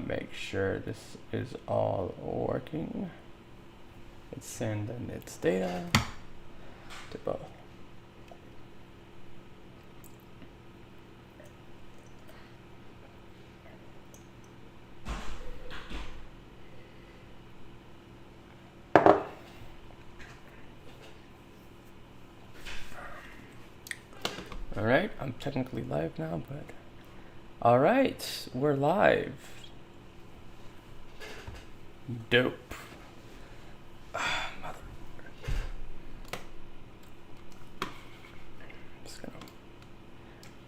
make sure this is all working. It's sending its data to both. All right, I'm technically live now, but all right, we're live. Dope.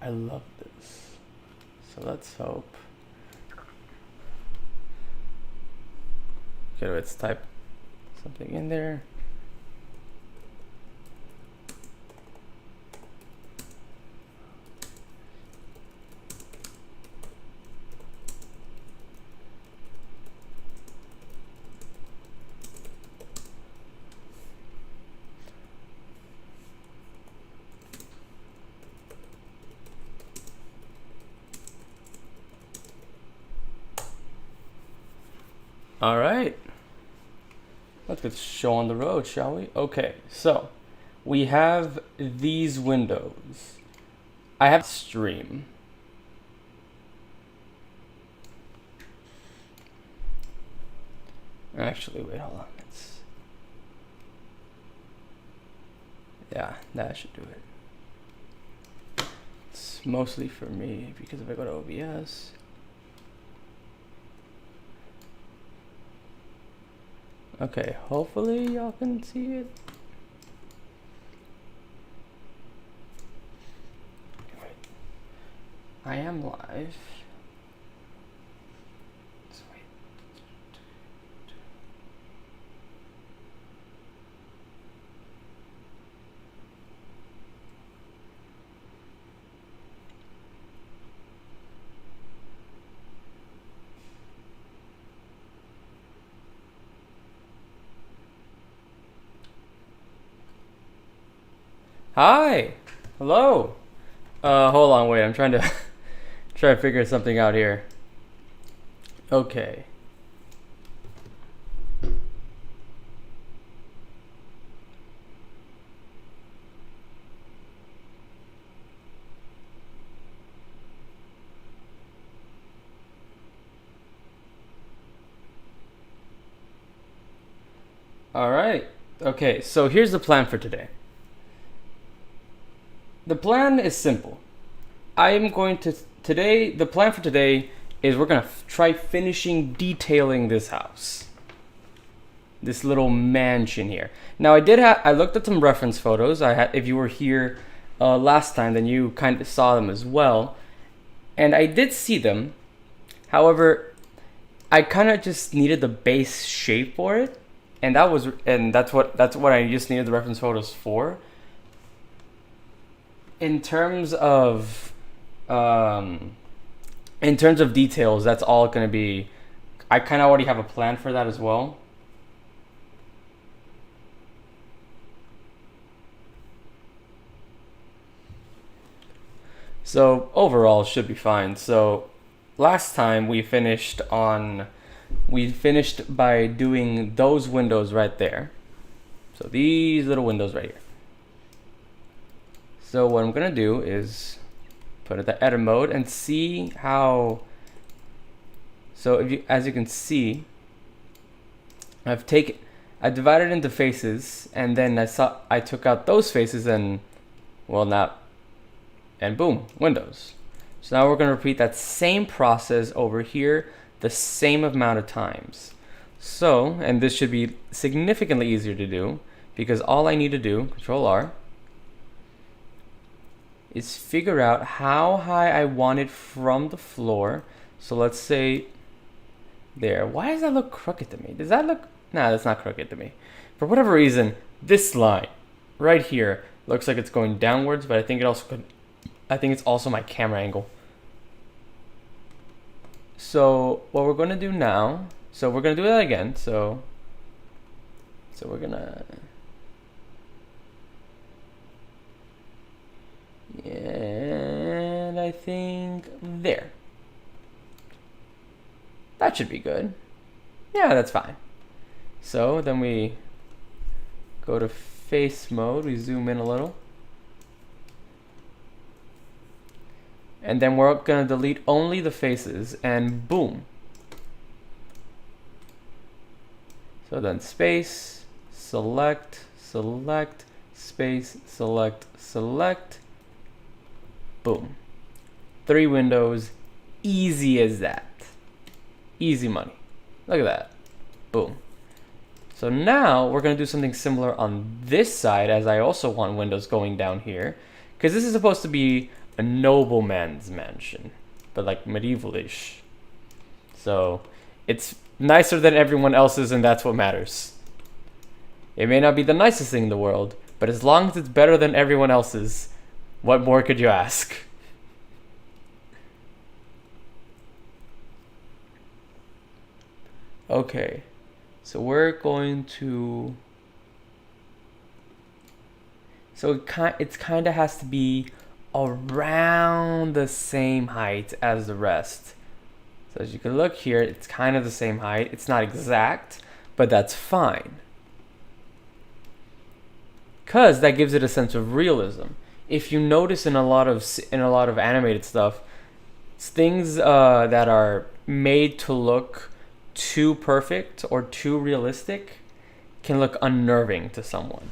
I love this. So let's hope. Okay, let's type something in there. All right, let's get the show on the road, shall we? Okay, so we have these windows. I have stream. Actually, wait, hold on. Yeah, that should do it. It's mostly for me because if I go to OBS. Okay, hopefully y'all can see it. Wait. I am live. So wait. Hi, hello. Hold on, wait. I'm trying to figure something out here. Okay. All right. Okay, so here's the plan for today. The plan is simple. I am going to the plan for today is we're going to try finishing detailing this house. This little mansion here. Now I looked at some reference photos. If you were here last time, then you kind of saw them as well. And I did see them. However, I kind of just needed the base shape for it. And that's what I just needed the reference photos for. In terms of details, that's all going to be. I kind of already have a plan for that as well. So overall, should be fine. So last time we finished by doing those windows right there. So these little windows right here. So what I'm gonna do is put it to edit mode and see how. So as you can see, I divided into faces, and then I took out those faces and boom, windows. So now we're gonna repeat that same process over here the same amount of times. So, and this should be significantly easier to do because all I need to do, Control R, is figure out how high I want it from the floor. So let's say there. Why does that look crooked to me? Does that look? Nah, that's not crooked to me. For whatever reason, this line right here looks like it's going downwards, but I think it's also my camera angle. So what we're gonna do now, so we're gonna do that again. So we're gonna. And I think there. That should be good. Yeah, that's fine. So then we go to face mode. We zoom in a little. And then we're gonna delete only the faces, and boom. So then space, select, select, space, select, select, boom. 3 windows, easy as that. Easy money. Look at that, boom. So now we're gonna do something similar on this side, as I also want windows going down here, because this is supposed to be a nobleman's mansion, but like medieval-ish. So it's nicer than everyone else's, and that's what matters. It may not be the nicest thing in the world, but as long as it's better than everyone else's, what more could you ask? Okay, so we're going to... So it kind of has to be around the same height as the rest. So as you can look here, it's kind of the same height. It's not exact, but that's fine, because that gives it a sense of realism. If you notice in a lot of animated stuff, things that are made to look too perfect or too realistic can look unnerving to someone.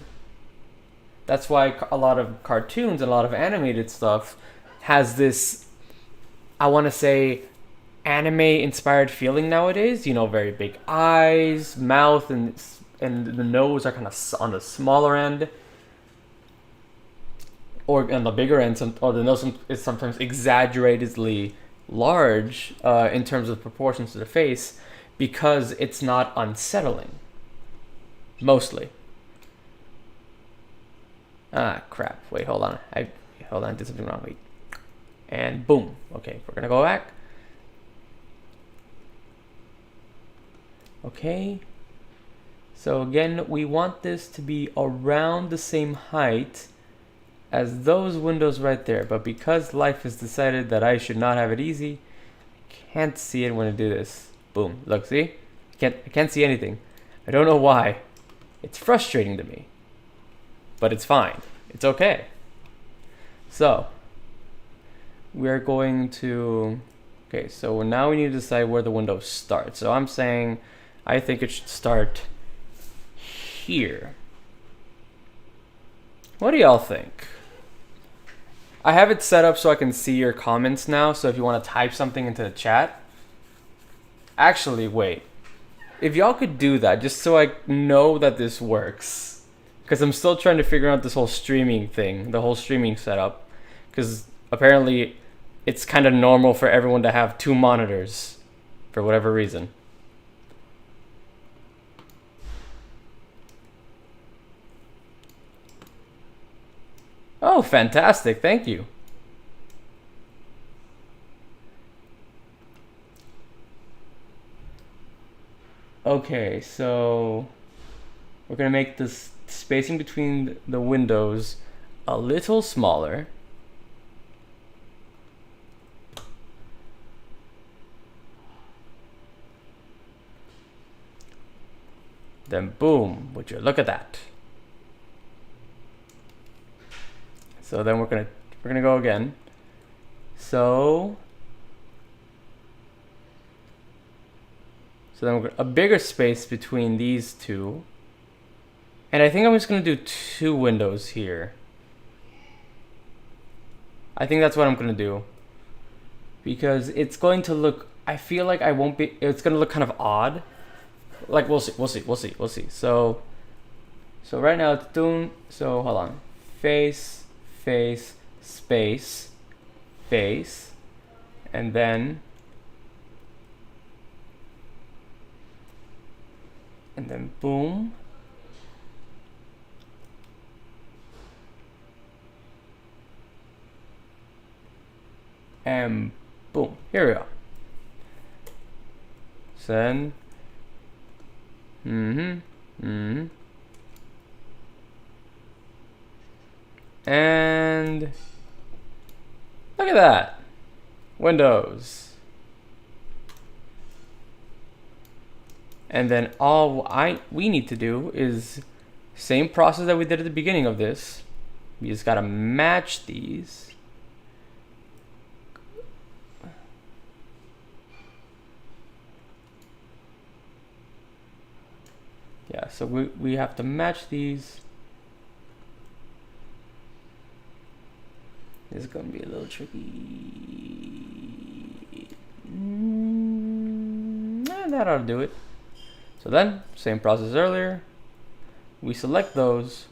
That's why a lot of cartoons and a lot of animated stuff has this, I want to say, anime-inspired feeling nowadays. You know, very big eyes, mouth, and the nose are kind of on the smaller end, or on the bigger end. Or the nose is sometimes exaggeratedly large in terms of proportions to the face, because it's not unsettling. Mostly. Ah, crap. Wait, hold on. I did something wrong. Wait. And boom. Okay, we're gonna go back. Okay. So again, we want this to be around the same height as those windows right there. But because life has decided that I should not have it easy, I can't see it when I do this. Boom. Look, see? I can't see anything. I don't know why. It's frustrating to me. But it's fine. It's okay. So we're going to... Okay, so now we need to decide where the window starts. So I'm saying I think it should start here. What do y'all think? I have it set up so I can see your comments now. So if you want to type something into the chat... Actually, wait. If y'all could do that, just so I know that this works. Because I'm still trying to figure out this whole streaming thing, the whole streaming setup. Because apparently it's kind of normal for everyone to have 2 monitors for whatever reason. Oh, fantastic. Thank you. Okay, so we're going to make this spacing between the windows a little smaller. Then boom, would you look at that. So then we're gonna go again. So then a bigger space between these two. And I think I'm just going to do 2 windows here. I think that's what I'm going to do. Because it's going to look... I feel like I won't be... It's going to look kind of odd. Like, we'll see. So right now it's doing... So, hold on. Face, face, space, face. And then... And then boom. And boom, here we go. Then, and look at that. Windows. And then all we need to do is same process that we did at the beginning of this. We just gotta match these. Yeah, so we have to match these. This is gonna be a little tricky. That ought to do it. So then, same process earlier. We select those.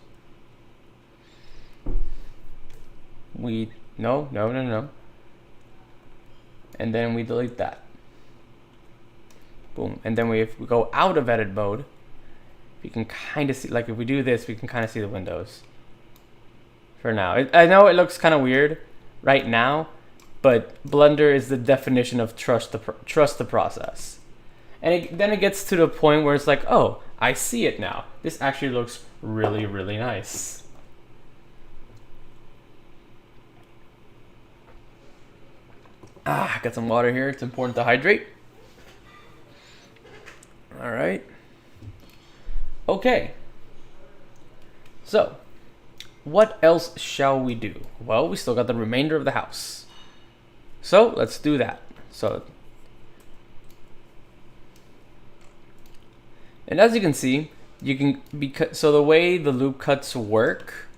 No. And then we delete that. Boom. And then if we go out of edit mode, we can kind of see, like if we do this, we can kind of see the windows. For now. I know it looks kind of weird right now, but Blender is the definition of trust the process. And then it gets to the point where it's like, oh, I see it now. This actually looks really, really nice. Got some water here. It's important to hydrate. All right. Okay. So, what else shall we do? Well, we still got the remainder of the house. So, let's do that. And as you can see, so the way the loop cuts work,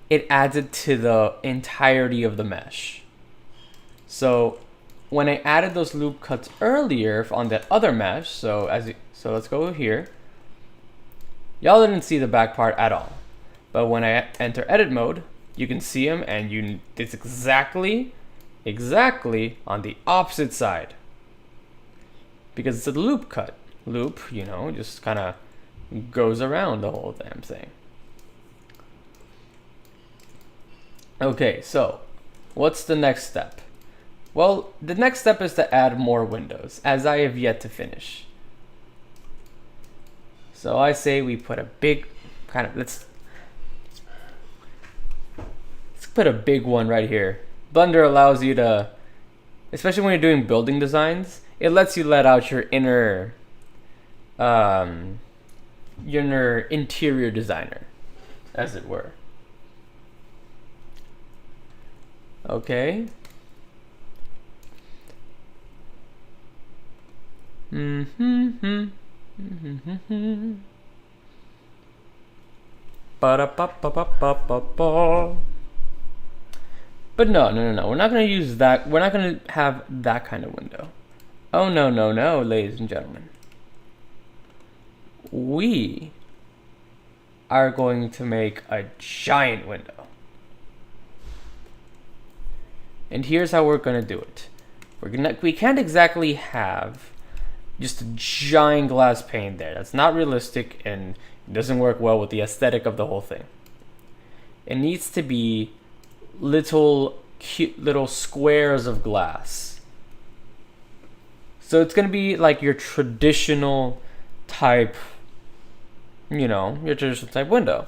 it adds it to the entirety of the mesh. So when I added those loop cuts earlier on the other mesh, so let's go here. Y'all didn't see the back part at all, but when I enter edit mode, you can see them, and it's exactly on the opposite side because it's a loop cut. Loop, just kind of goes around the whole damn thing. Okay, so what's the next step? Well, the next step is to add more windows, as I have yet to finish. So I say we put a big let's put a big one right here. Blender allows you to, especially when you're doing building designs, it lets you let out your inner interior designer, as it were. Okay. But no. We're not going to use that. We're not going to have that kind of window. Oh, no, ladies and gentlemen. We are going to make a giant window. And here's how we're going to do it. We can't exactly have just a giant glass pane there. That's not realistic, and it doesn't work well with the aesthetic of the whole thing. It needs to be cute little squares of glass. So it's going to be like your traditional type, window.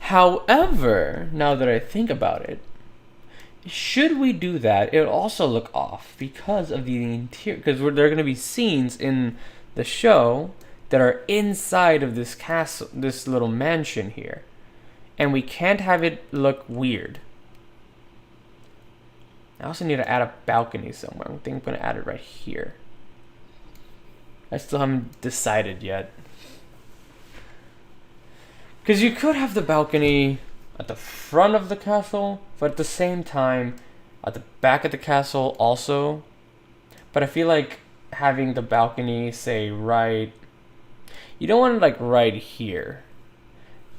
However, now that I think about it, should we do that, it would also look off because of the interior. Because there are going to be scenes in the show that are inside of this castle, this little mansion here. And we can't have it look weird. I also need to add a balcony somewhere. I think I'm going to add it right here. I still haven't decided yet. Because you could have the balcony at the front of the castle, but at the same time, at the back of the castle also. But I feel like having the balcony, say, right... You don't want it, like, right here.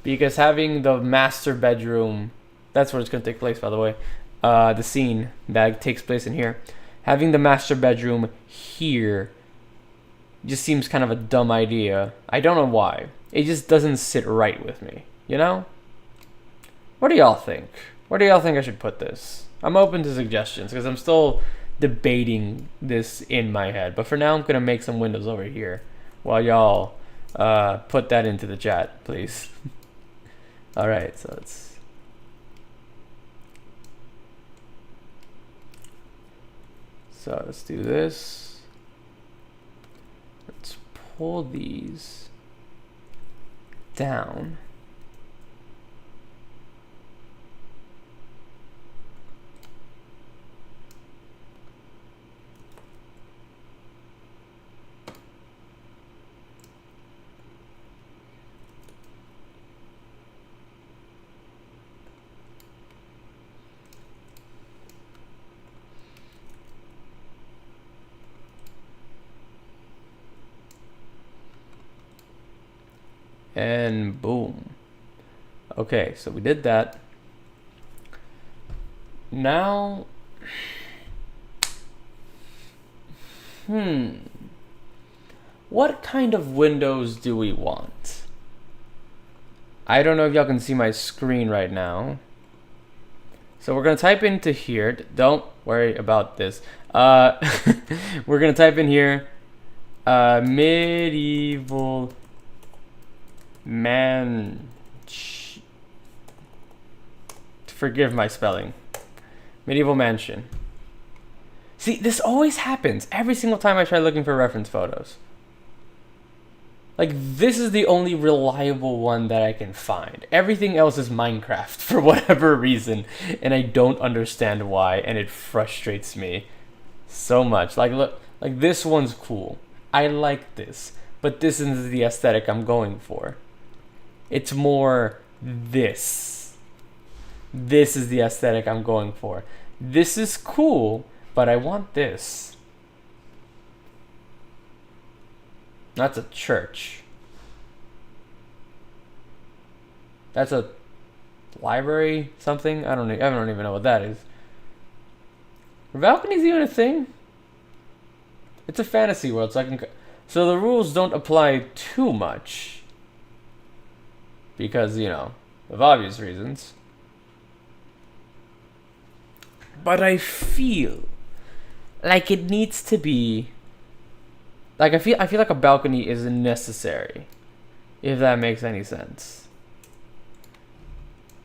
Because having the master bedroom... That's where it's going to take place, by the way. The scene that takes place in here. Having the master bedroom here just seems kind of a dumb idea. I don't know why. It just doesn't sit right with me, What do y'all think? Where do y'all think I should put this? I'm open to suggestions because I'm still debating this in my head. But for now, I'm going to make some windows over here while y'all put that into the chat, please. All right, so let's do this. pull these down. And boom. Okay, so we did that. Now, what kind of windows do we want? I don't know if y'all can see my screen right now. So we're gonna type into here. Don't worry about this. We're gonna type in here, medieval forgive my spelling. Medieval mansion. See, this always happens every single time I try looking for reference photos. Like, this is the only reliable one that I can find. Everything else is Minecraft for whatever reason, and I don't understand why, and it frustrates me so much. Like, look, like this one's cool. I like this, but this isn't the aesthetic I'm going for. It's more this. This is the aesthetic I'm going for. This is cool, but I want this. That's a church. That's a library, something? I don't even know what that is. Are balconies even a thing? It's a fantasy world, so the rules don't apply too much. Because, you know, of obvious reasons. But I feel like it needs to be, like I feel like a balcony is necessary, if that makes any sense.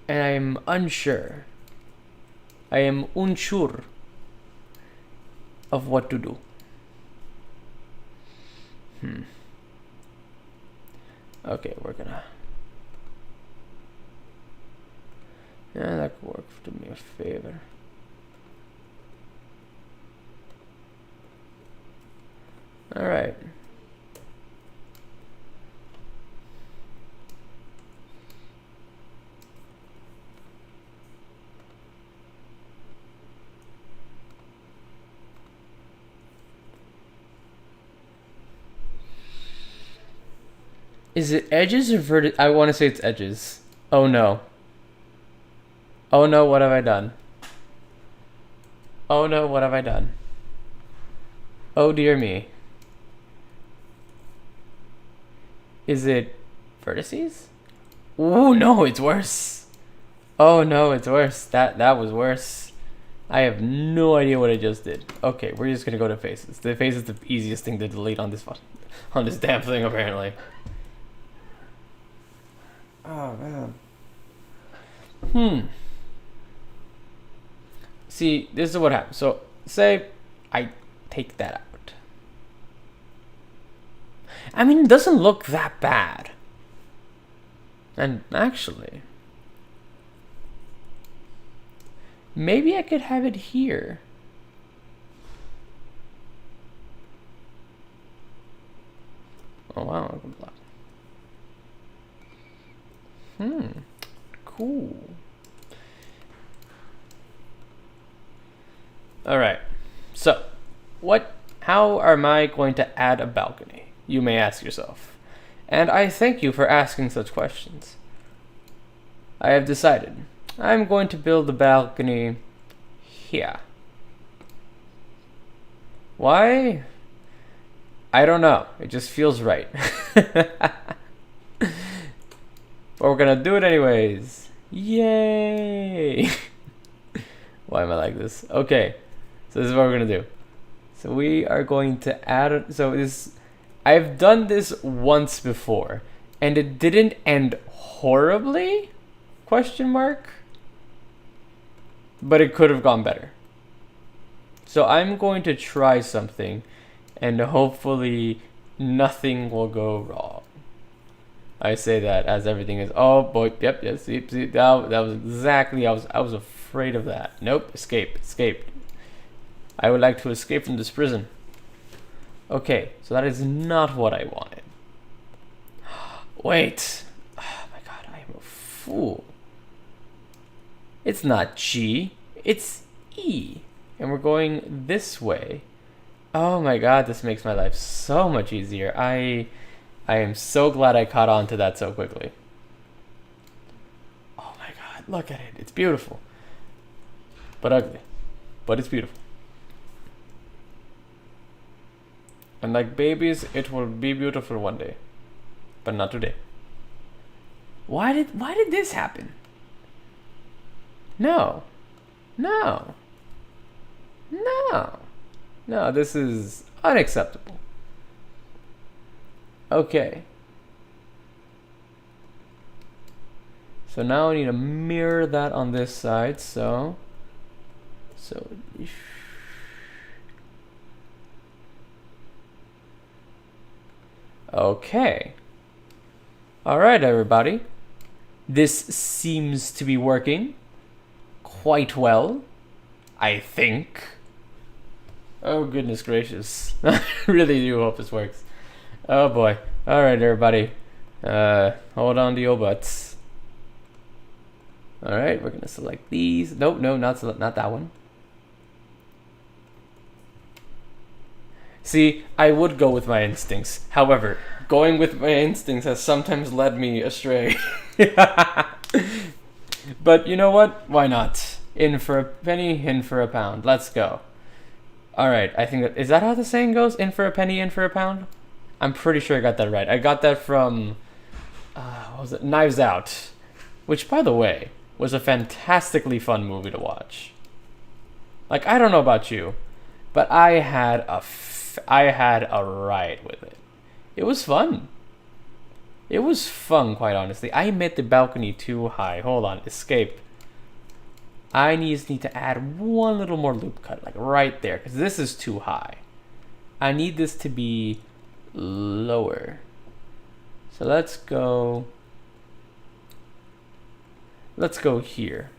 And I'm unsure. I am unsure of what to do. Okay, we're gonna. Yeah, that could work. Do me a favor. All right. Is it edges or vertices? I want to say it's edges. Oh no. Oh no, what have I done? Oh no, what have I done? Oh dear me. Is it vertices? Oh no, it's worse. Oh no, it's worse. That was worse. I have no idea what I just did. Okay, we're just gonna go to faces. The face is the easiest thing to delete on this damn thing, apparently. Oh man. See, this is what happens. So, say I take that out. I mean, it doesn't look that bad. And actually, maybe I could have it here. Oh wow, cool. All right. So, how am I going to add a balcony? You may ask yourself. And I thank you for asking such questions. I have decided. I'm going to build a balcony here. Why? I don't know. It just feels right. But we're gonna do it anyways. Yay! Why am I like this? Okay. So this is what we're gonna do. So we are going to add. I've done this once before, and it didn't end horribly? Question mark. But it could have gone better. So I'm going to try something, and hopefully nothing will go wrong. I say that as everything is. Oh boy, yep, yes, see, that was exactly. I was afraid of that. Nope, escape. I would like to escape from this prison. Okay, so that is not what I wanted. Wait. Oh my god, I am a fool. It's not G, it's E. And we're going this way. Oh my god, this makes my life so much easier. I am so glad I caught on to that so quickly. Oh my god, look at it. It's beautiful. But ugly. But it's beautiful. And like babies, it will be beautiful one day. But not today. Why did this happen? No, this is unacceptable. Okay. So now I need to mirror that on this side, so okay. All right, everybody. This seems to be working quite well, I think. Oh, goodness gracious. I really do hope this works. Oh, boy. All right, everybody. Hold on to your butts. All right, we're going to select these. Nope, no, not that one. See, I would go with my instincts. However, going with my instincts has sometimes led me astray. But you know what? Why not? In for a penny, in for a pound. Let's go. All right, I think is that how the saying goes? In for a penny, in for a pound? I'm pretty sure I got that right. I got that from, what was it? Knives Out. Which, by the way, was a fantastically fun movie to watch. Like, I don't know about you, but I had a riot with it. It was fun. It was fun, quite honestly. I made the balcony too high. Hold on, escape. I just need to add one little more loop cut, like right there, because this is too high. I need this to be lower. So let's go here.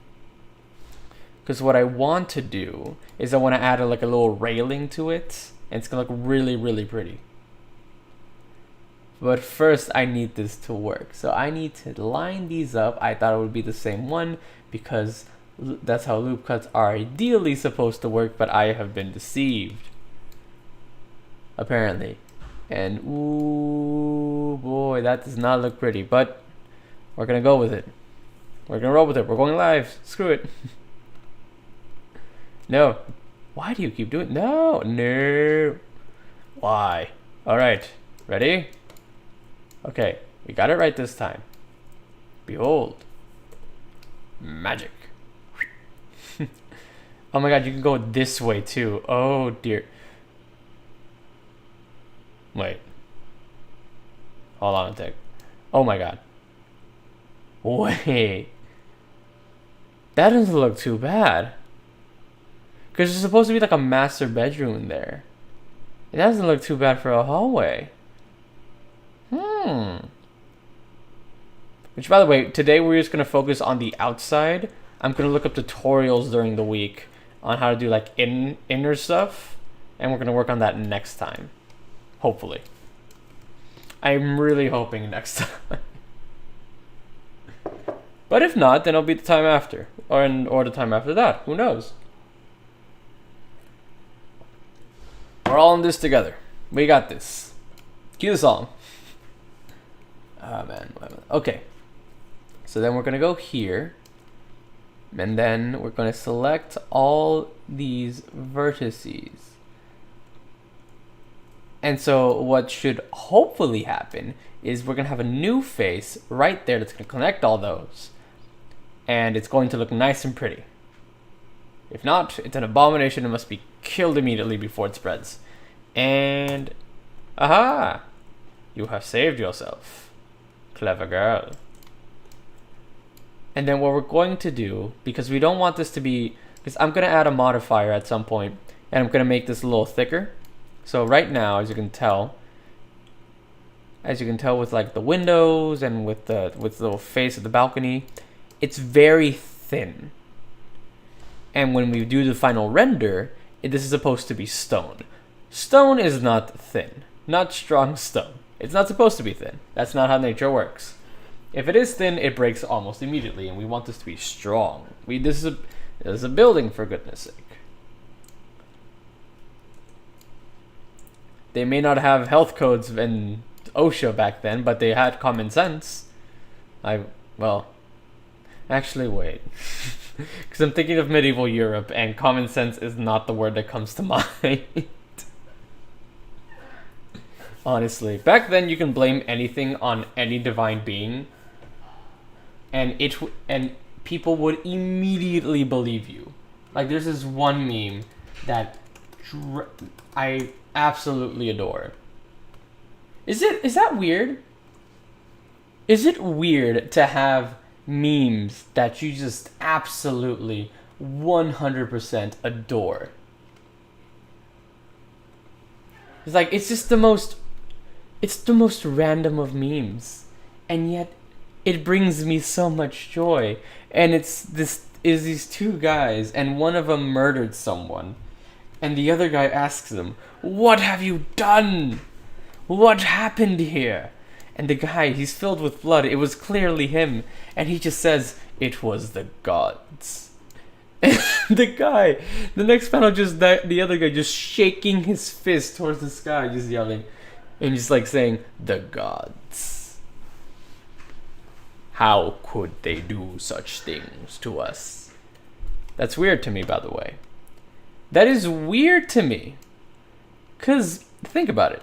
Because what I want to do is I want to add a little railing to it, and it's going to look really, really pretty. But first, I need this to work. So I need to line these up. I thought it would be the same one because that's how loop cuts are ideally supposed to work, but I have been deceived. Apparently. And ooh, boy, that does not look pretty. But we're going to go with it. We're going to roll with it. We're going live. Screw it. No. Why do you keep doing... No. Why? All right. Ready? Okay, we got it right this time. Behold. Magic. Oh my god, you can go this way too. Oh dear. Wait. Hold on a sec. Oh my god. Wait. That doesn't look too bad. Because there's supposed to be like a master bedroom in there. It doesn't look too bad for a hallway. Which, by the way, today we're just going to focus on the outside. I'm going to look up tutorials during the week on how to do like inner stuff. And we're going to work on that next time. Hopefully. I'm really hoping next time. But if not, then it'll be the time after. Or the time after that. Who knows? We're all in this together. We got this. Cue the song. Oh man. Okay. So then we're going to go here. And then we're going to select all these vertices. And so what should hopefully happen is we're going to have a new face right there that's going to connect all those. And it's going to look nice and pretty. If not, it's an abomination and must be killed immediately before it spreads. And aha! You have saved yourself. Clever girl. And then what we're going to do, because we don't want this to be, because I'm going to add a modifier at some point, and I'm going to make this a little thicker. So right now, as you can tell, as you can tell with like the windows and with the little face of the balcony, it's very thin. And when we do the final render, this is supposed to be stone. Stone is not thin, not strong stone. It's not supposed to be thin. That's not how nature works. If it is thin, it breaks almost immediately, and we want this to be strong. This is a building, for goodness sake. They may not have health codes and OSHA back then, but they had common sense. Well, actually, wait. Because I'm thinking of medieval Europe, and common sense is not the word that comes to mind. Honestly, back then you can blame anything on any divine being, and people would immediately believe you. Like, there's this one meme that I absolutely adore. Is that weird? Is it weird to have memes that you just absolutely 100% adore? It's like, it's the most random of memes, and yet it brings me so much joy. And these two guys, and one of them murdered someone, and the other guy asks them, "What have you done? What happened here?" And the guy, he's filled with blood. It was clearly him. And he just says, "It was the gods." And the next panel, the other guy just shaking his fist towards the sky, just yelling. And just like saying, "The gods. How could they do such things to us?" That's weird to me, by the way. That is weird to me. Because, think about it.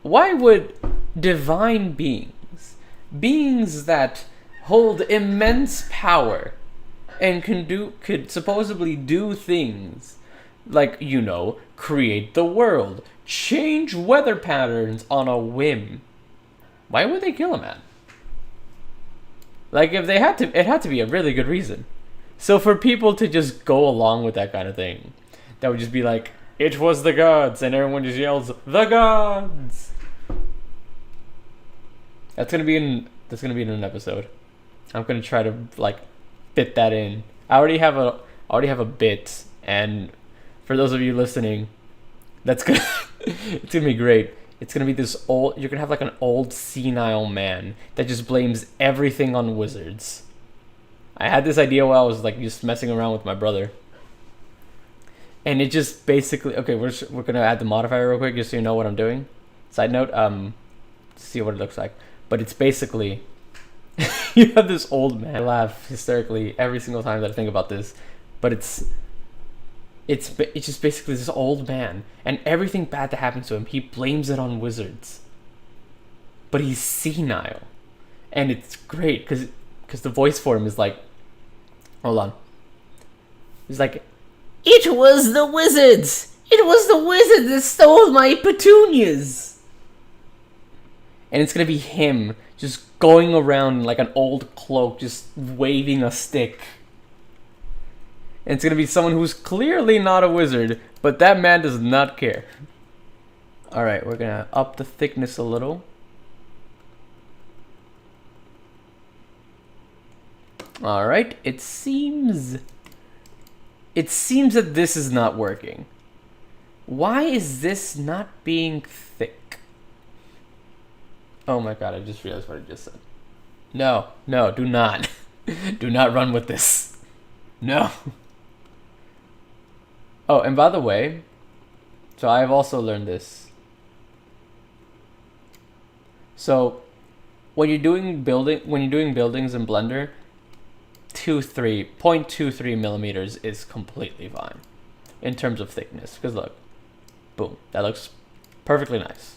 Why would divine beings that hold immense power and could supposedly do things like, create the world, change weather patterns on a whim, why would they kill a man? Like, if they had to, it had to be a really good reason. So for people to just go along with that kind of thing, that would just be like, "It was the gods," and everyone just yells, "The gods!" That's gonna be in an episode. I'm gonna try to fit that in. I already have a bit, and for those of you listening, it's gonna be great. It's gonna be you're gonna have like an old senile man that just blames everything on wizards. I had this idea while I was just messing around with my brother. And it just basically, okay, we're gonna add the modifier real quick just so you know what I'm doing. Side note, see what it looks like. But it's basically, you have this old man. I laugh hysterically every single time that I think about this. But it's just basically this old man, and everything bad that happens to him, he blames it on wizards. But he's senile, and it's great because the voice for him is like, hold on, he's like, "It was the wizards! It was the wizards that stole my petunias!" And it's gonna be him just going around like an old cloak, just waving a stick. And it's gonna be someone who's clearly not a wizard, but that man does not care. Alright, we're gonna up the thickness a little. Alright, it seems that this is not working. Why is this not being thick? Oh my god, I just realized what I just said. No, do not. Do not run with this. No. Oh, and by the way, so I've also learned this. So, when you're doing buildings in Blender, 0.23 millimeters is completely fine in terms of thickness. Because look, boom, that looks perfectly nice.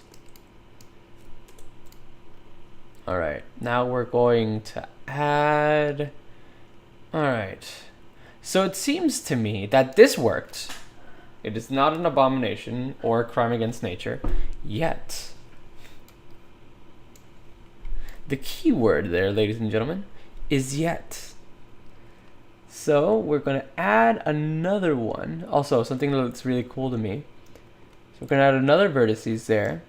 All right, now we're going to add. All right, so it seems to me that this worked. It is not an abomination or a crime against nature, yet. The key word there, ladies and gentlemen, is yet. So we're going to add another one. Also, something that looks really cool to me. So we're going to add another vertices there.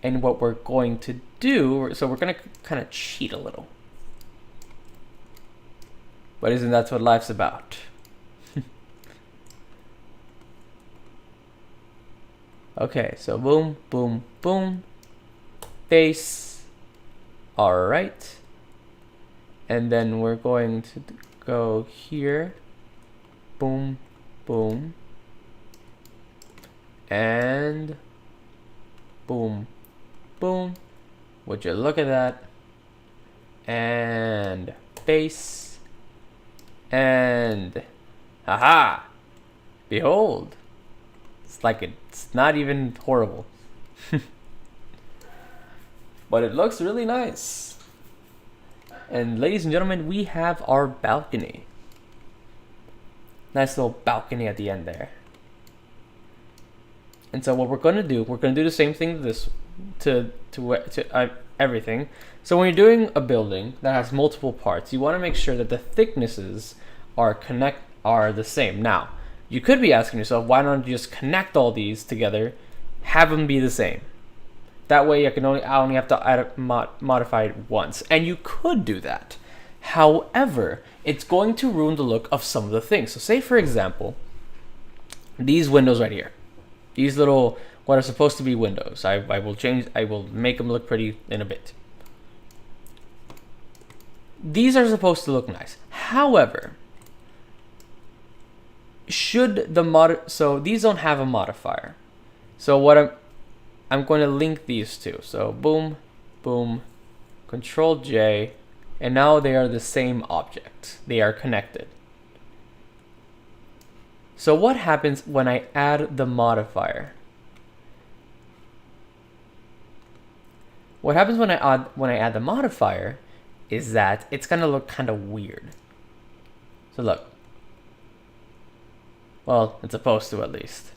And what we're going to do, so we're going to kind of cheat a little. But isn't that what life's about? Okay, so boom, boom, boom. Base. All right. And then we're going to go here. Boom, boom. And boom, boom. Would you look at that? And base. And haha. Behold. It's like it's not even horrible. But it looks really nice. And ladies and gentlemen, we have our balcony. Nice little balcony at the end there. And so what we're going to do, we're going to do the same thing to everything. So when you're doing a building that has multiple parts, you want to make sure that the thicknesses are the same. Now, you could be asking yourself, why don't you just connect all these together, have them be the same? That way I only have to modify it once. And you could do that. However, it's going to ruin the look of some of the things. So say, for example, these windows right here. These little, what are supposed to be windows. I will make them look pretty in a bit. These are supposed to look nice. However, so these don't have a modifier. So what I'm going to link these two. So boom, boom, Control J, and now they are the same object. They are connected. So what happens when I add the modifier? What happens when I add the modifier is that it's gonna look kind of weird. So look. Well, it's supposed to at least.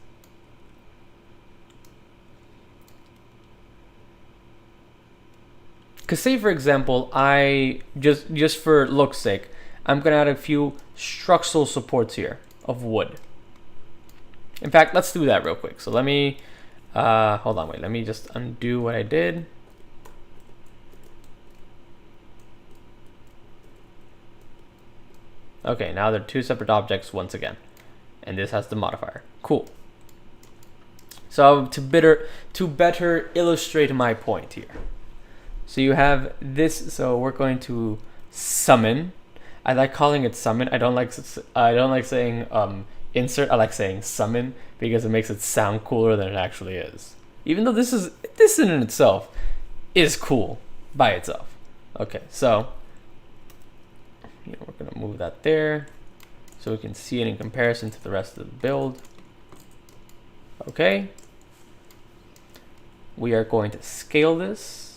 Cause say for example, I just for look's sake, I'm gonna add a few structural supports here of wood. In fact, let's do that real quick. So let me, hold on, wait, let me just undo what I did. Okay, now they're two separate objects once again. And this has the modifier. Cool. So to better illustrate my point here. So you have this, so we're going to summon. I like calling it summon. I don't like saying insert. I like saying summon because it makes it sound cooler than it actually is. Even though this in itself is cool by itself. Okay, so we're gonna move that there so we can see it in comparison to the rest of the build. Okay. We are going to scale this.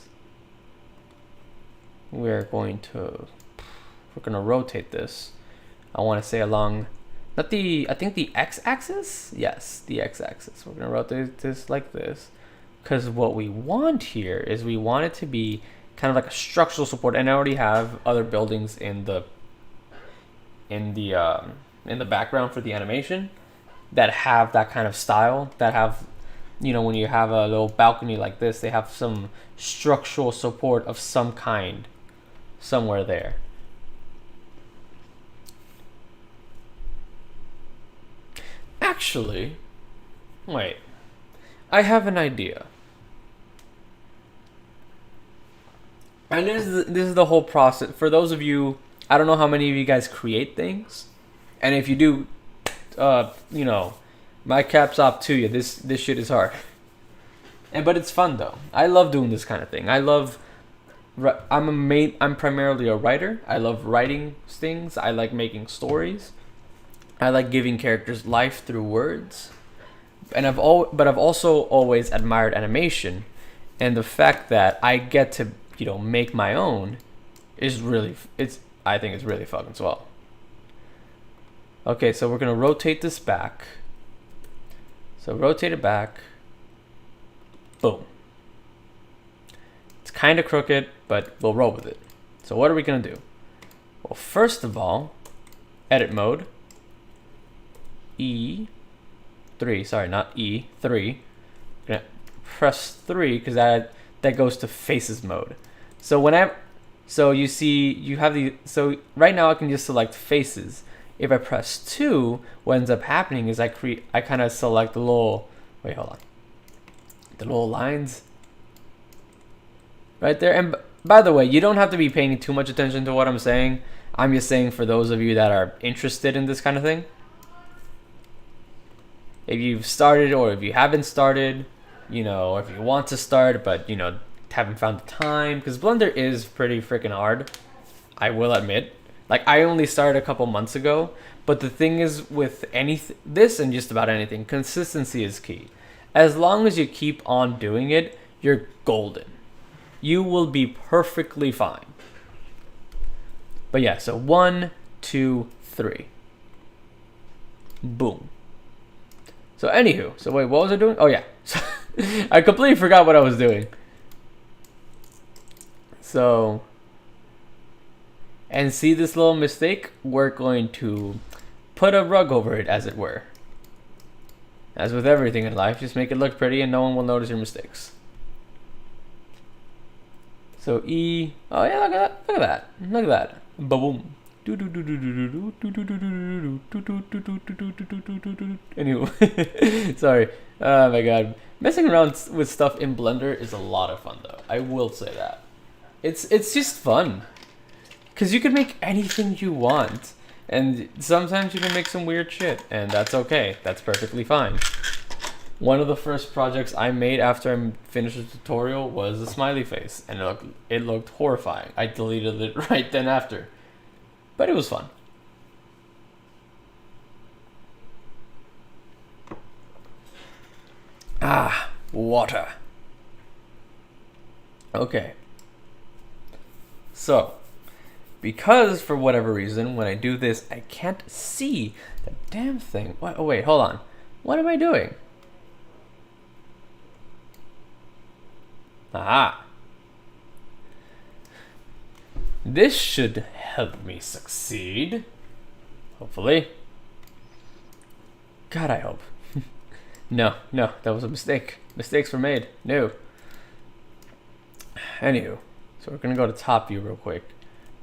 We're going to rotate this. I want to say along, I think the x-axis? Yes, the x-axis. We're going to rotate this like this. Because what we want here is we want it to be kind of like a structural support. And I already have other buildings in the background for the animation that have that kind of style, that have, when you have a little balcony like this, they have some structural support of some kind somewhere there. Actually, wait, I have an idea. And this is the whole process. For those of you, I don't know how many of you guys create things, and if you do, my caps off to you. This shit is hard, but it's fun though. I love doing this kind of thing. I'm primarily a writer. I love writing things. I like making stories. I like giving characters life through words. And I've also always admired animation, and the fact that I get to make my own is I think it's really fucking swell. Okay, so we're gonna rotate this back. So rotate it back. Boom. It's kind of crooked, but we'll roll with it. So what are we gonna do? Well, first of all, edit mode. E3, sorry, not E3. I'm gonna press 3 because that goes to faces mode. So so you see you have so right now I can just select faces. If I press 2, what ends up happening is I kind of select the little, wait, hold on, the little lines right there. And by the way, you don't have to be paying too much attention to what I'm saying. I'm just saying for those of you that are interested in this kind of thing. If you've started or if you haven't started, you know, or if you want to start but, you know, haven't found the time, because Blender is pretty freaking hard, I will admit. Like, I only started a couple months ago, but the thing is with this and just about anything, consistency is key. As long as you keep on doing it, you're golden. You will be perfectly fine. But yeah, so 1, 2, 3. Boom. So anywho, so wait, what was I doing? Oh yeah, I completely forgot what I was doing. So, and see this little mistake? We're going to put a rug over it, as it were. As with everything in life, just make it look pretty and no one will notice your mistakes. So E, oh yeah, look at that, look at that, look at that, boom. Anyway, sorry. Oh my god, messing around with stuff in Blender is a lot of fun, though. I will say that. It's just fun, cause you can make anything you want, and sometimes you can make some weird shit, and that's okay. That's perfectly fine. One of the first projects I made after I finished the tutorial was a smiley face, and it looked horrifying. I deleted it right then after. But it was fun. Ah, water. Okay. So, because for whatever reason, when I do this, I can't see the damn thing. What? Oh, wait, hold on. What am I doing? Aha. This should help me succeed. Hopefully. God, I hope. No, that was a mistake. Mistakes were made. No. Anywho, so we're going to go to top view real quick.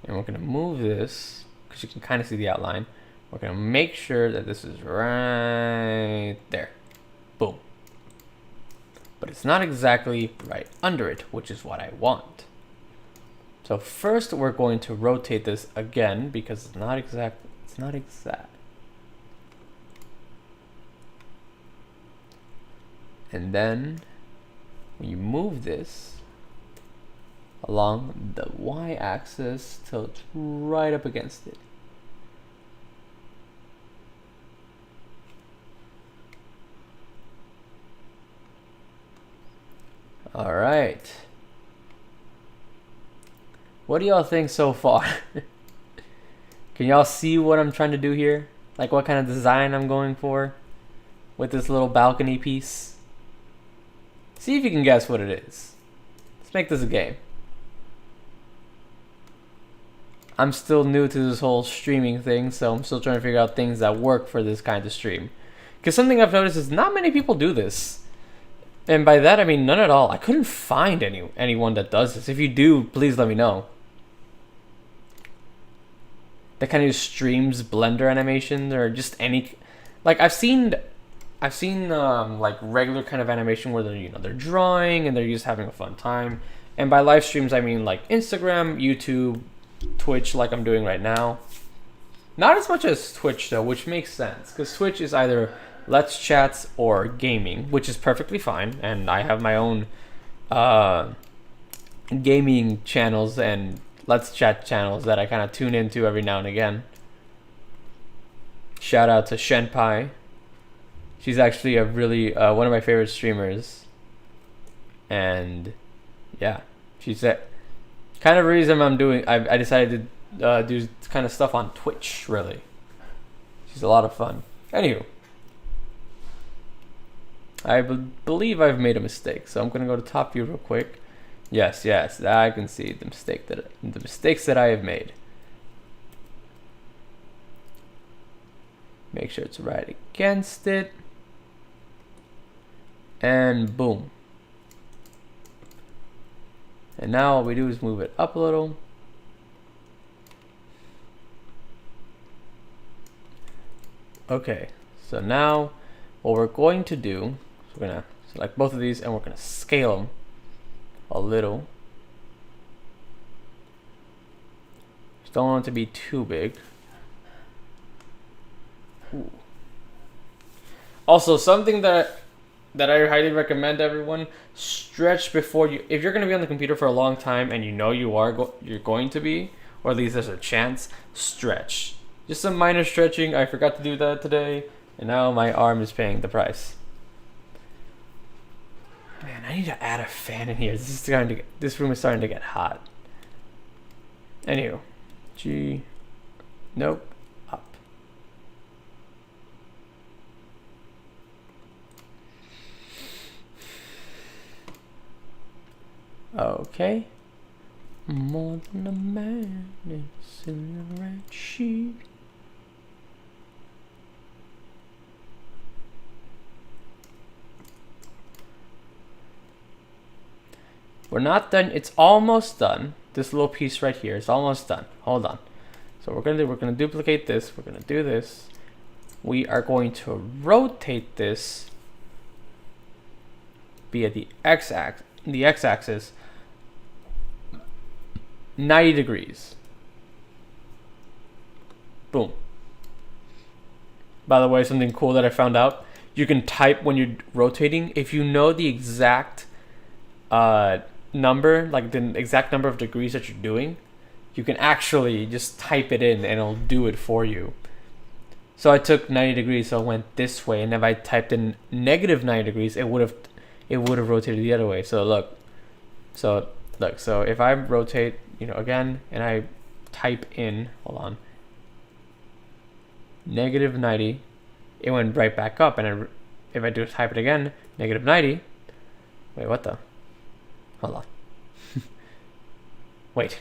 And we're going to move this, because you can kind of see the outline. We're going to make sure that this is right there. Boom. But it's not exactly right under it, which is what I want. So first we're going to rotate this again because it's not exact. And then when you move this along the y-axis till it's right up against it. All right. What do y'all think so far? Can y'all see what I'm trying to do here? Like what kind of design I'm going for with this little balcony piece? See if you can guess what it is. Let's make this a game. I'm still new to this whole streaming thing, so I'm still trying to figure out things that work for this kind of stream. Because something I've noticed is not many people do this. And by that I mean none at all. I couldn't find anyone that does this. If you do, please let me know. That kind of streams Blender animation or just any, like I've seen like regular kind of animation where they're drawing and they're just having a fun time. And by live streams I mean like Instagram, YouTube, Twitch, like I'm doing right now. Not as much as Twitch though, which makes sense because Twitch is either Let's Chats or gaming, which is perfectly fine, and I have my own gaming channels and Let's Chat channels that I kind of tune into every now and again. Shout out to Shenpai. She's actually a really one of my favorite streamers, and yeah, she's kind of the reason I decided to do kind of stuff on Twitch. Really, she's a lot of fun. Anywho. I believe I've made a mistake, so I'm gonna go to top view real quick. Yes, I can see the mistakes that I have made. Make sure it's right against it, and boom. And now all we do is move it up a little. Okay, so now what we're going to do, we're gonna select both of these and we're gonna scale them a little. Just don't want it to be too big. Ooh. Also, something that I highly recommend everyone, stretch before you, if you're going to be on the computer for a long time and you know you're going to be, or at least there's a chance, stretch. Just some minor stretching. I forgot to do that today, and now my arm is paying the price. Man, I need to add a fan in here. This room is starting to get hot. Anywho, G, nope, up. Okay. More than a man in a silhouette sheet. We're not done. It's almost done. This little piece right here is almost done. Hold on. So we're gonna duplicate this. We're gonna do this. We are going to rotate this via the x-axis 90 degrees. Boom. By the way, something cool that I found out, you can type when you're rotating. If you know the exact number, like the exact number of degrees that you're doing, you can actually just type it in and it'll do it for you. So I took 90 degrees, so it went this way, and if I typed in negative 90 degrees, it would have rotated the other way. So look, so if I rotate, again, and I type in, hold on, negative 90, it went right back up, and if I do type it again, negative 90, wait, what the? Hold on. Wait.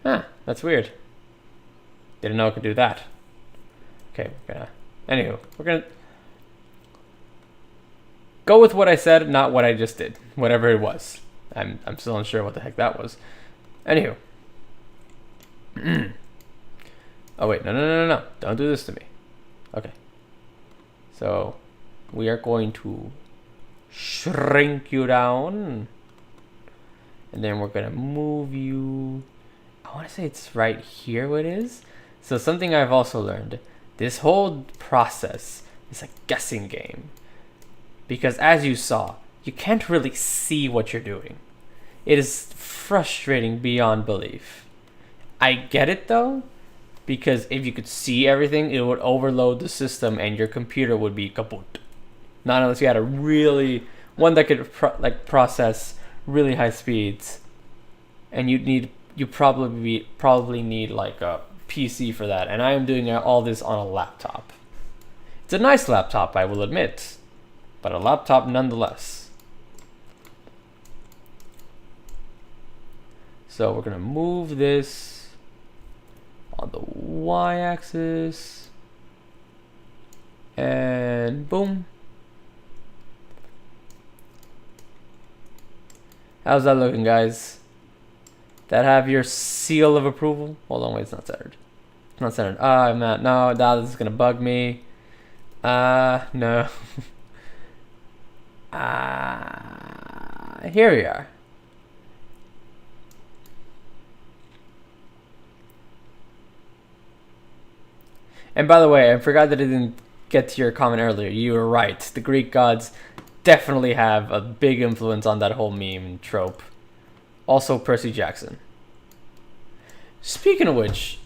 Huh, that's weird. Didn't know I could do that. Okay, anywho, we're gonna go with what I said, not what I just did. Whatever it was. I'm still unsure what the heck that was. Anywho. Oh wait, no. Don't do this to me. Okay. So we are going to shrink you down. And then we're gonna move you. I want to say it's right here where it is. So something I've also learned, this whole process is a guessing game. Because as you saw, you can't really see what you're doing. It is frustrating beyond belief. I get it though, because if you could see everything, it would overload the system and your computer would be kaput. Not unless you had one that could process really high speeds, and you probably need like a PC for that. And I am doing all this on a laptop. It's a nice laptop, I will admit, but a laptop nonetheless. So we're gonna move this on the y-axis, and boom. How's that looking, guys? That have your seal of approval? Hold on, wait, it's not centered. It's not centered. I'm not. No, this is gonna bug me. No. Here we are. And by the way, I forgot that I didn't get to your comment earlier. You were right. The Greek gods definitely have a big influence on that whole meme trope. Also, Percy Jackson. Speaking of which,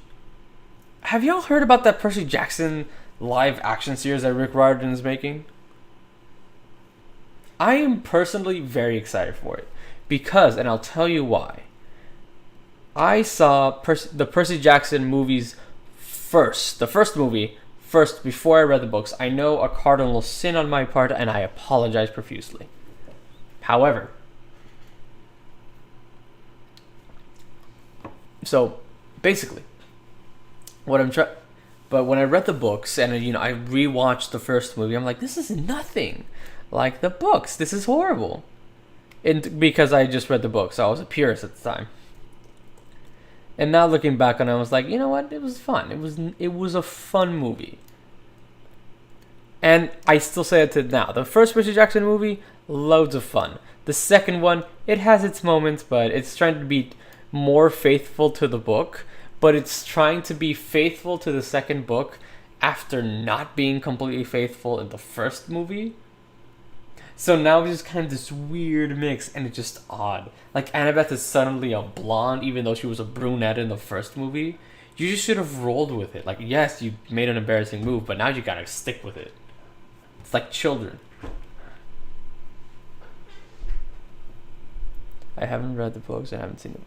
have y'all heard about that Percy Jackson live action series that Rick Riordan is making? I am personally very excited for it because, and I'll tell you why. I saw the Percy Jackson movies first, the first movie first before I read the books. I know a cardinal sin on my part, and I apologize profusely. However, so basically, but when I read the books and I rewatched the first movie, I'm like, this is nothing. like the books. This is horrible. And because I just read the books, I was a purist at the time. And now looking back on it, I was like, you know what? It was fun. It was a fun movie. And I still say it to now. The first Percy Jackson movie, loads of fun. The second one, it has its moments, but it's trying to be more faithful to the book. But it's trying to be faithful to the second book after not being completely faithful in the first movie. So now it's just kind of this weird mix, and it's just odd. Like, Annabeth is suddenly a blonde, even though she was a brunette in the first movie. You just should have rolled with it. Like, yes, you made an embarrassing move, but now you gotta stick with it. It's like children. I haven't read the books, I haven't seen them.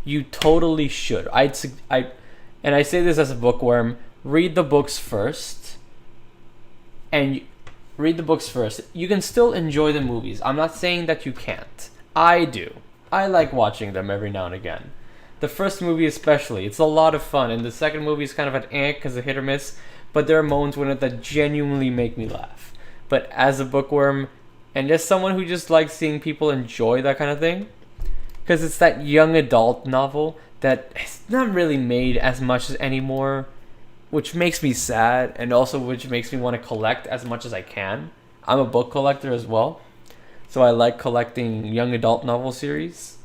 You totally should. And I say this as a bookworm. Read the books first, and read the books first. You can still enjoy the movies. I'm not saying that you can't. I do. I like watching them every now and again. The first movie especially, it's a lot of fun, and the second movie is kind of an because of hit or miss, but there are moments in it that genuinely make me laugh. But as a bookworm, and as someone who just likes seeing people enjoy that kind of thing, because it's that young adult novel that is not really made as much as anymore, which makes me sad, and also which makes me want to collect as much as I can. I'm a book collector as well, so I like collecting young adult novel series.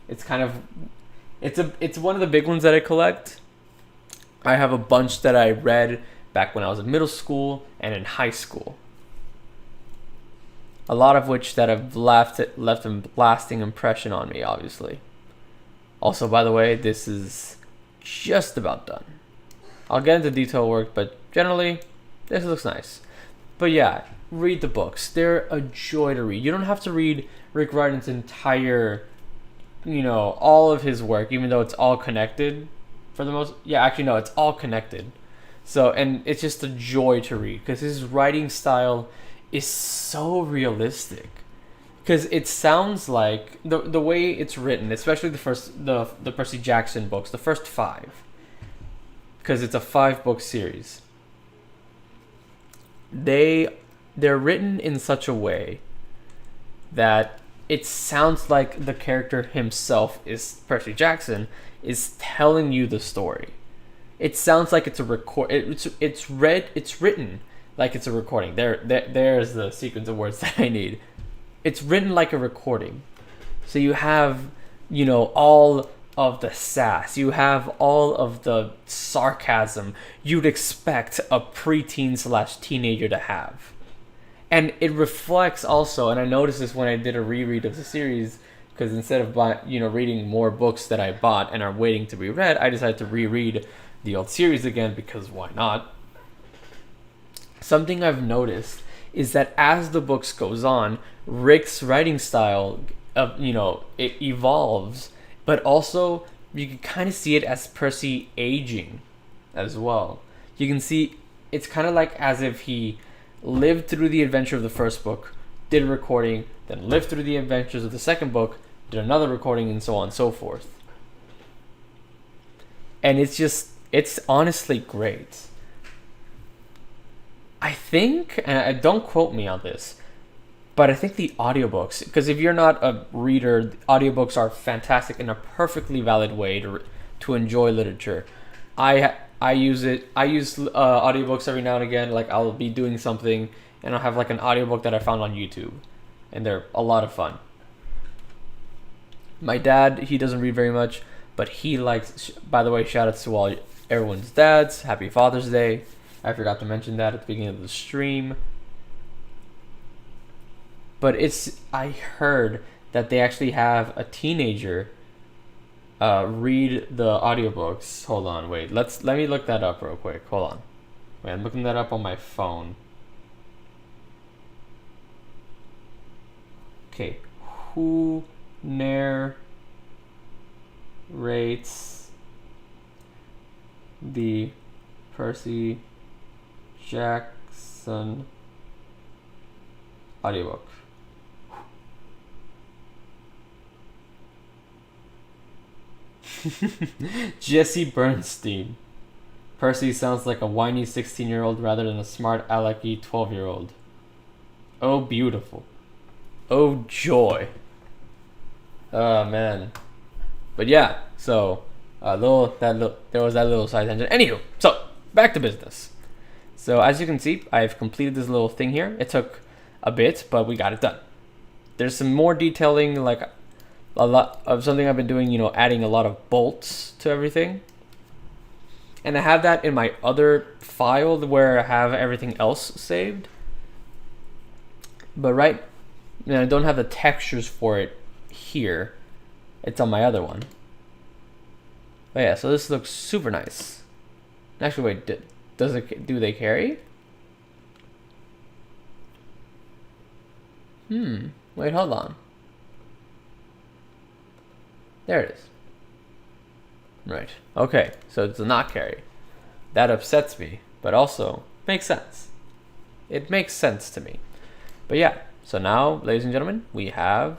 It's one of the big ones that I collect. I have a bunch that I read back when I was in middle school and in high school. A lot of which that have left a lasting impression on me, obviously. Also, by the way, this is just about done. I'll get into detail work, but generally, this looks nice. But yeah, read the books. They're a joy to read. You don't have to read Rick Riordan's entire, all of his work, even though it's all connected for the most. Yeah, actually, no, it's all connected. So, and it's just a joy to read because his writing style is so realistic. Because it sounds like the way it's written, especially the Percy Jackson books, the first 5. Because it's a 5-book series. They're written in such a way that it sounds like the character himself is Percy Jackson is telling you the story. It sounds like it's a record. It's written like it's a recording. There's the sequence of words that I need. It's written like a recording. So you have, all of the sass. You have all of the sarcasm you'd expect a preteen/teenager to have. And it reflects also, and I noticed this when I did a reread of the series, because instead of reading more books that I bought and are waiting to be read, I decided to reread the old series again because why not? Something I've noticed is that as the books goes on, Rick's writing style it evolves, but also you can kind of see it as Percy aging as well. You can see it's kind of like as if he lived through the adventure of the first book, did a recording, then lived through the adventures of the second book, did another recording, and so on and so forth. And it's honestly great. I think, and don't quote me on this, but I think the audiobooks, because if you're not a reader, audiobooks are fantastic and a perfectly valid way to enjoy literature. I use audiobooks every now and again. Like I'll be doing something and I'll have like an audiobook that I found on YouTube, and they're a lot of fun. My dad, he doesn't read very much, but he likes. By the way, shout out to everyone's dads. Happy Father's Day. I forgot to mention that at the beginning of the stream. But I heard that they actually have a teenager read the audiobooks. Hold on, wait. Let me look that up real quick. Hold on. Wait, I'm looking that up on my phone. Okay. Who narrates the Percy Jackson audiobook? Jesse Bernstein. Percy sounds like a whiny 16-year-old rather than a smart, alecky 12-year-old. Oh, beautiful. Oh, joy. Oh, man. But yeah, so there was that little side tangent. Anywho, so back to business. So as you can see, I've completed this little thing here. It took a bit, but we got it done. There's some more detailing, like a lot of something I've been doing, you know, adding a lot of bolts to everything. And I have that in my other file where I have everything else saved. But right now I don't have the textures for it here. It's on my other one. But yeah, so this looks super nice. Actually, wait, do they carry? Wait, hold on. There it is. Right. Okay, so it does not carry. That upsets me, but also makes sense. It makes sense to me. But yeah, so now, ladies and gentlemen, we have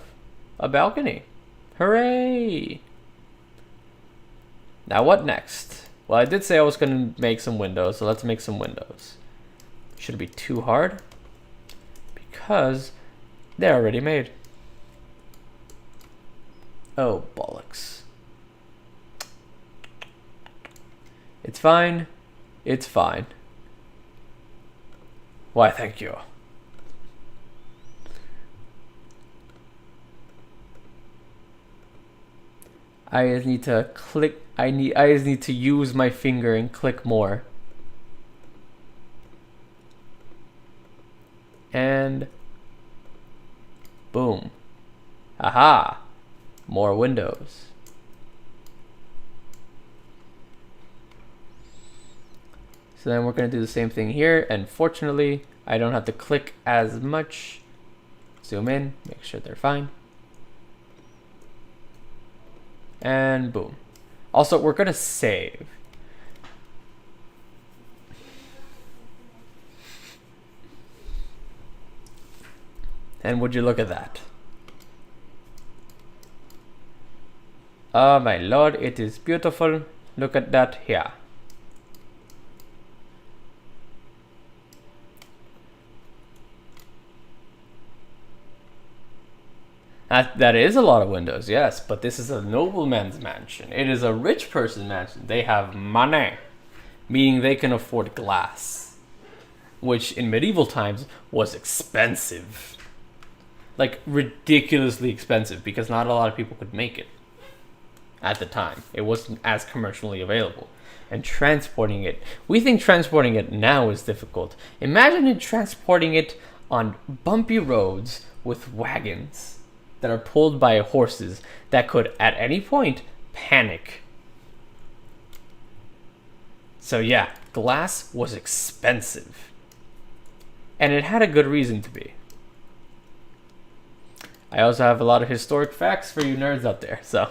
a balcony. Hooray! Now what next? Well, I did say I was going to make some windows, so let's make some windows. Shouldn't be too hard, because they're already made. Oh, bollocks. It's fine. It's fine. Why, thank you. I just need to click. I just need to use my finger and click more. And boom. Aha. More windows. So then we're going to do the same thing here, and fortunately I don't have to click as much. Zoom in, make sure they're fine. And boom. Also, we're going to save. And would you look at that? Oh my lord, it is beautiful. Look at that here. That is a lot of windows, yes, but this is a nobleman's mansion. It is a rich person's mansion. They have money, meaning they can afford glass, which in medieval times was expensive. Like, ridiculously expensive, because not a lot of people could make it at the time. It wasn't as commercially available. And transporting it, we think transporting it now is difficult. Imagine transporting it on bumpy roads with wagons that are pulled by horses that could at any point panic. So yeah, glass was expensive. And it had a good reason to be. I also have a lot of historic facts for you nerds out there, so.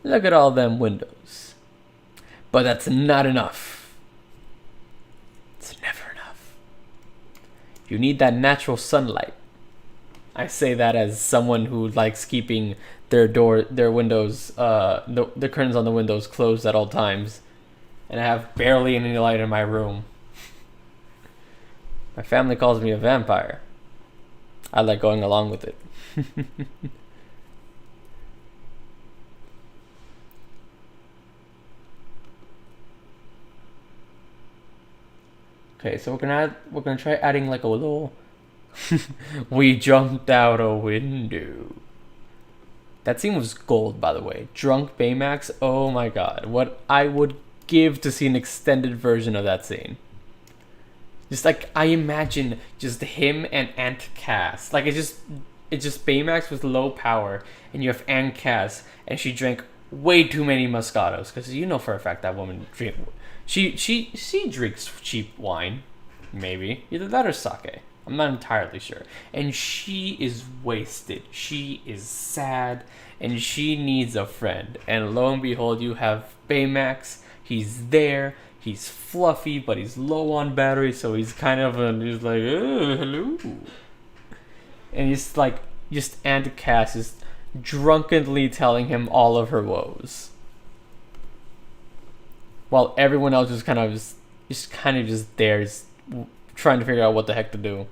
Look at all them windows. But that's not enough. It's never enough. You need that natural sunlight. I say that as someone who likes keeping their windows, the curtains on the windows closed at all times. And I have barely any light in my room. My family calls me a vampire. I like going along with it. Okay, so we're gonna try adding like a little. We jumped out a window. That scene was gold, by the way. Drunk Baymax. Oh my god, what I would give to see an extended version of that scene. Just like I imagine just him and Aunt Cass. Like it's just Baymax with low power, and you have Aunt Cass, and she drank way too many Moscatos, because you know for a fact that woman she drinks cheap wine, maybe either that or sake. I'm not entirely sure. And she is wasted. She is sad, and she needs a friend. And lo and behold, you have Baymax. He's there. He's fluffy, but he's low on battery, so he's kind of he's like, oh, hello. And he's like, just Aunt Cass is drunkenly telling him all of her woes. while everyone else just kind of just there, just trying to figure out what the heck to do.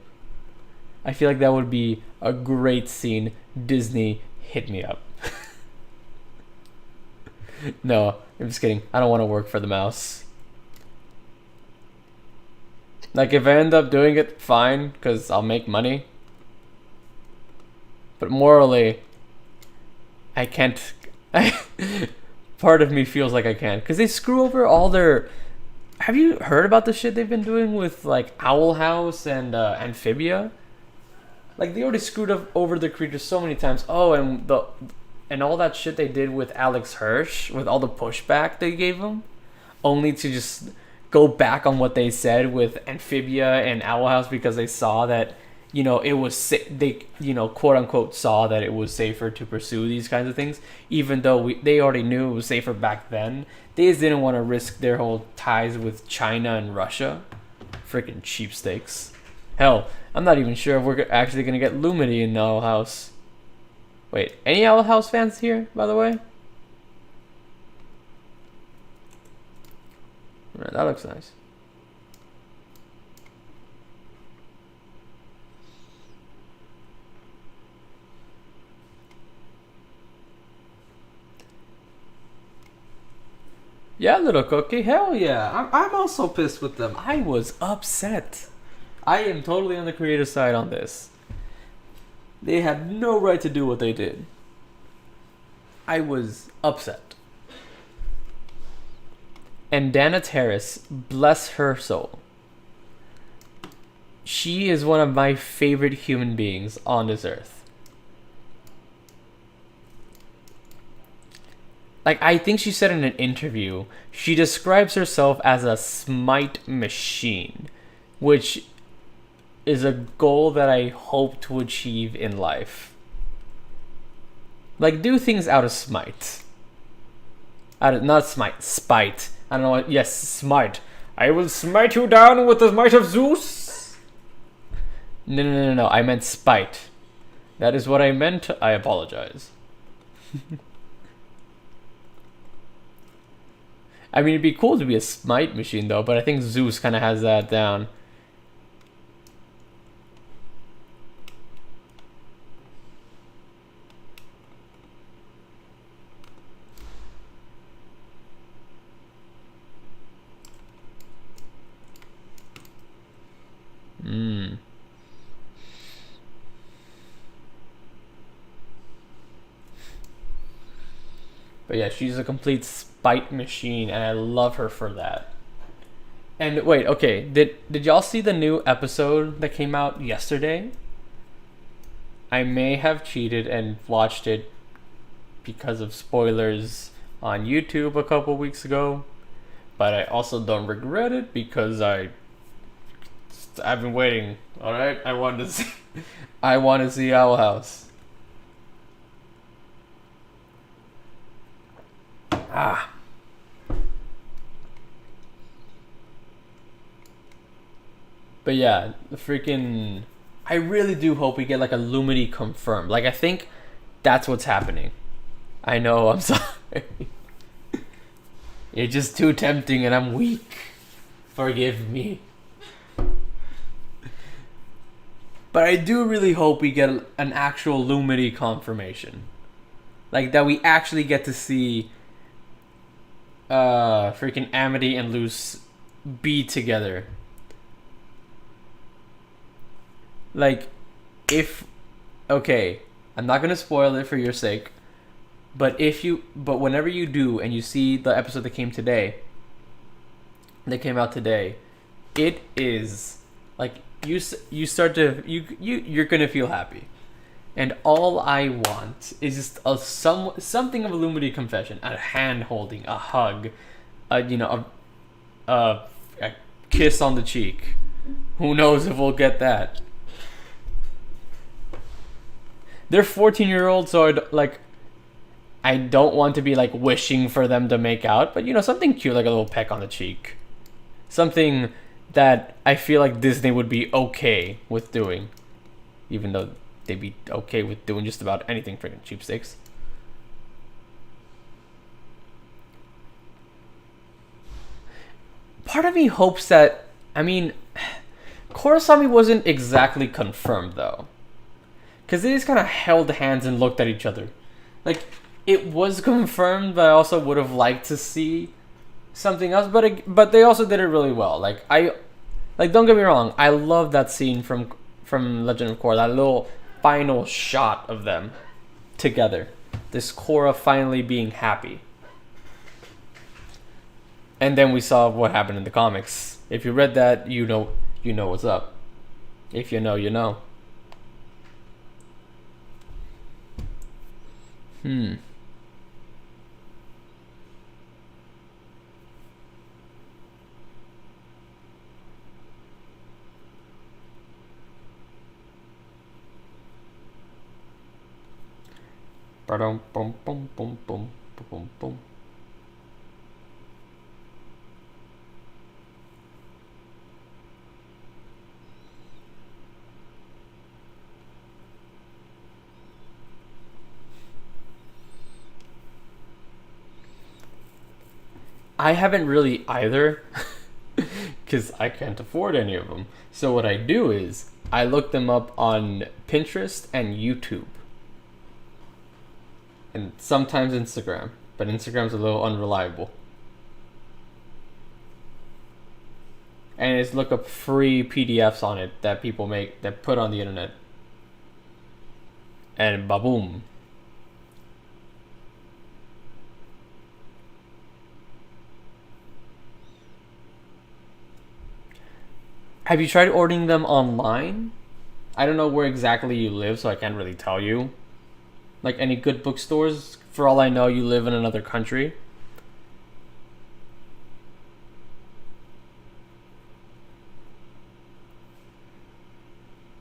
I feel like that would be a great scene. Disney, hit me up. No, I'm just kidding. I don't want to work for the mouse. Like, if I end up doing it, fine, because I'll make money. But morally, I can't. Part of me feels like I can't, because they screw over all their. Have you heard about the shit they've been doing with like Owl House and Amphibia? Like, they already screwed up over the creatures so many times. Oh, and all that shit they did with Alex Hirsch, with all the pushback they gave him, only to just go back on what they said with Amphibia and Owl House, because they saw that, you know, it was they, you know, quote unquote saw that it was safer to pursue these kinds of things, even though they already knew it was safer back then. They just didn't want to risk their whole ties with China and Russia. Freaking cheapsteaks. Hell, I'm not even sure if we're actually gonna get Lumity in Owl House. Wait, any Owl House fans here, by the way? Right, that looks nice. Yeah, little cookie, hell yeah. I'm also pissed with them. I was upset. I am totally on the creative side on this. They had no right to do what they did. I was upset. And Dana Terrace, bless her soul. She is one of my favorite human beings on this earth. Like, I think she said in an interview, she describes herself as a smite machine, which is a goal that I hope to achieve in life. Like, do things out of smite. Not smite, spite. I don't know what, yes, smite. I will smite you down with the might of Zeus. No, I meant spite. That is what I meant, I apologize. I mean, it'd be cool to be a smite machine though, but I think Zeus kind of has that down. But yeah, she's a complete spite machine, and I love her for that. And wait, okay, did y'all see the new episode that came out yesterday? I may have cheated and watched it because of spoilers on YouTube a couple weeks ago, but I also don't regret it because I've been waiting. All right, I want to see Owl House. But yeah, the freaking... I really do hope we get like a Lumity confirmed. Like, I think that's what's happening. I know, I'm sorry. You're just too tempting and I'm weak. Forgive me. But I do really hope we get an actual Lumity confirmation. Like, that we actually get to see freaking Amity and Luce be together. Like, if... Okay, I'm not gonna spoil it for your sake. But whenever you do and you see the episode that came out today, it is like you're gonna feel happy, and all I want is just something of a Lumity confession, a hand holding, a hug, a kiss on the cheek. Who knows if we'll get that? They're 14-year-olds, so I don't want to be like wishing for them to make out, but something cute, like a little peck on the cheek. Something that I feel like Disney would be okay with doing. Even though they'd be okay with doing just about anything, freaking cheapsteaks. part of me hopes that, I mean, Korosami wasn't exactly confirmed though, because they just kind of held hands and looked at each other. Like, it was confirmed, but I also would have liked to see something else. But they also did it really well. Like, don't get me wrong, I love that scene from Legend of Korra, that little final shot of them together. This Korra finally being happy. And then we saw what happened in the comics. If you read that, you know what's up. If you know, you know. Boom, boom, boom, boom, boom, boom, boom. I haven't really either, because I can't afford any of them. So what I do is I look them up on Pinterest and YouTube, and sometimes Instagram, but Instagram's a little unreliable. And just look up free PDFs on it that people make, that put on the internet, and ba-boom. Have you tried ordering them online? I don't know where exactly you live, so I can't really tell you. Like, any good bookstores? For all I know, you live in another country.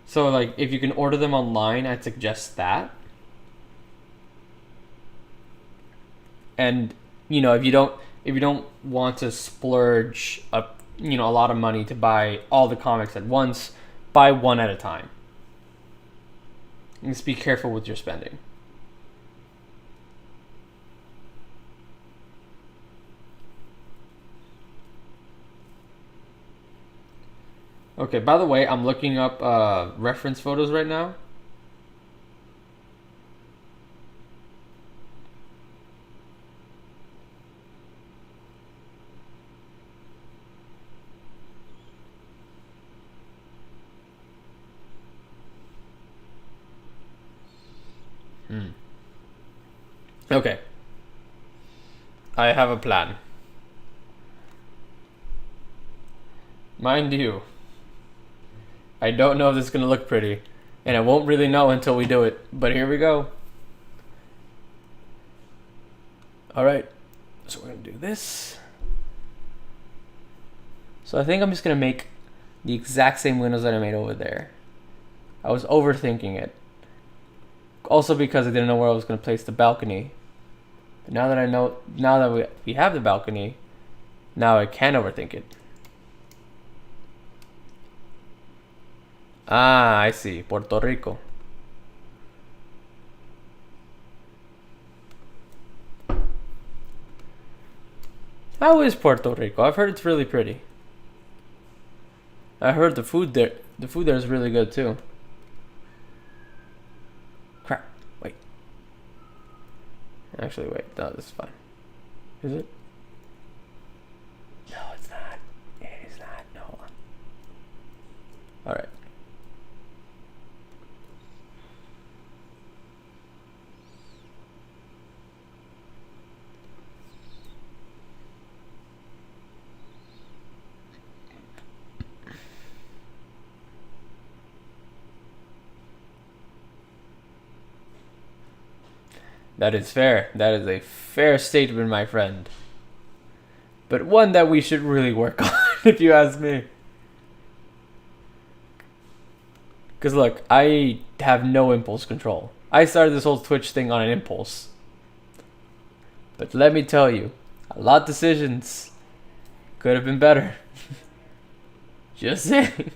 So, like, if you can order them online, I'd suggest that. And, if you don't want to splurge a lot of money to buy all the comics at once, buy one at a time. And just be careful with your spending. Okay, by the way, I'm looking up reference photos right now. Okay. I have a plan. Mind you, I don't know if this is going to look pretty, and I won't really know until we do it, but here we go. Alright, so we're going to do this. So I think I'm just going to make the exact same windows that I made over there. I was overthinking it. Also because I didn't know where I was going to place the balcony. But now that we have the balcony, now I can overthink it. Ah, I see. Puerto Rico. How is Puerto Rico? I've heard it's really pretty. I heard the food there is really good too. Crap. Wait. Actually, wait. No, this is fine. Is it? No, it's not. It is not. No, hold on. Alright. That is fair. That is a fair statement, my friend. But one that we should really work on, if you ask me. Because look, I have no impulse control. I started this whole Twitch thing on an impulse. But let me tell you, a lot of decisions could have been better. Just saying.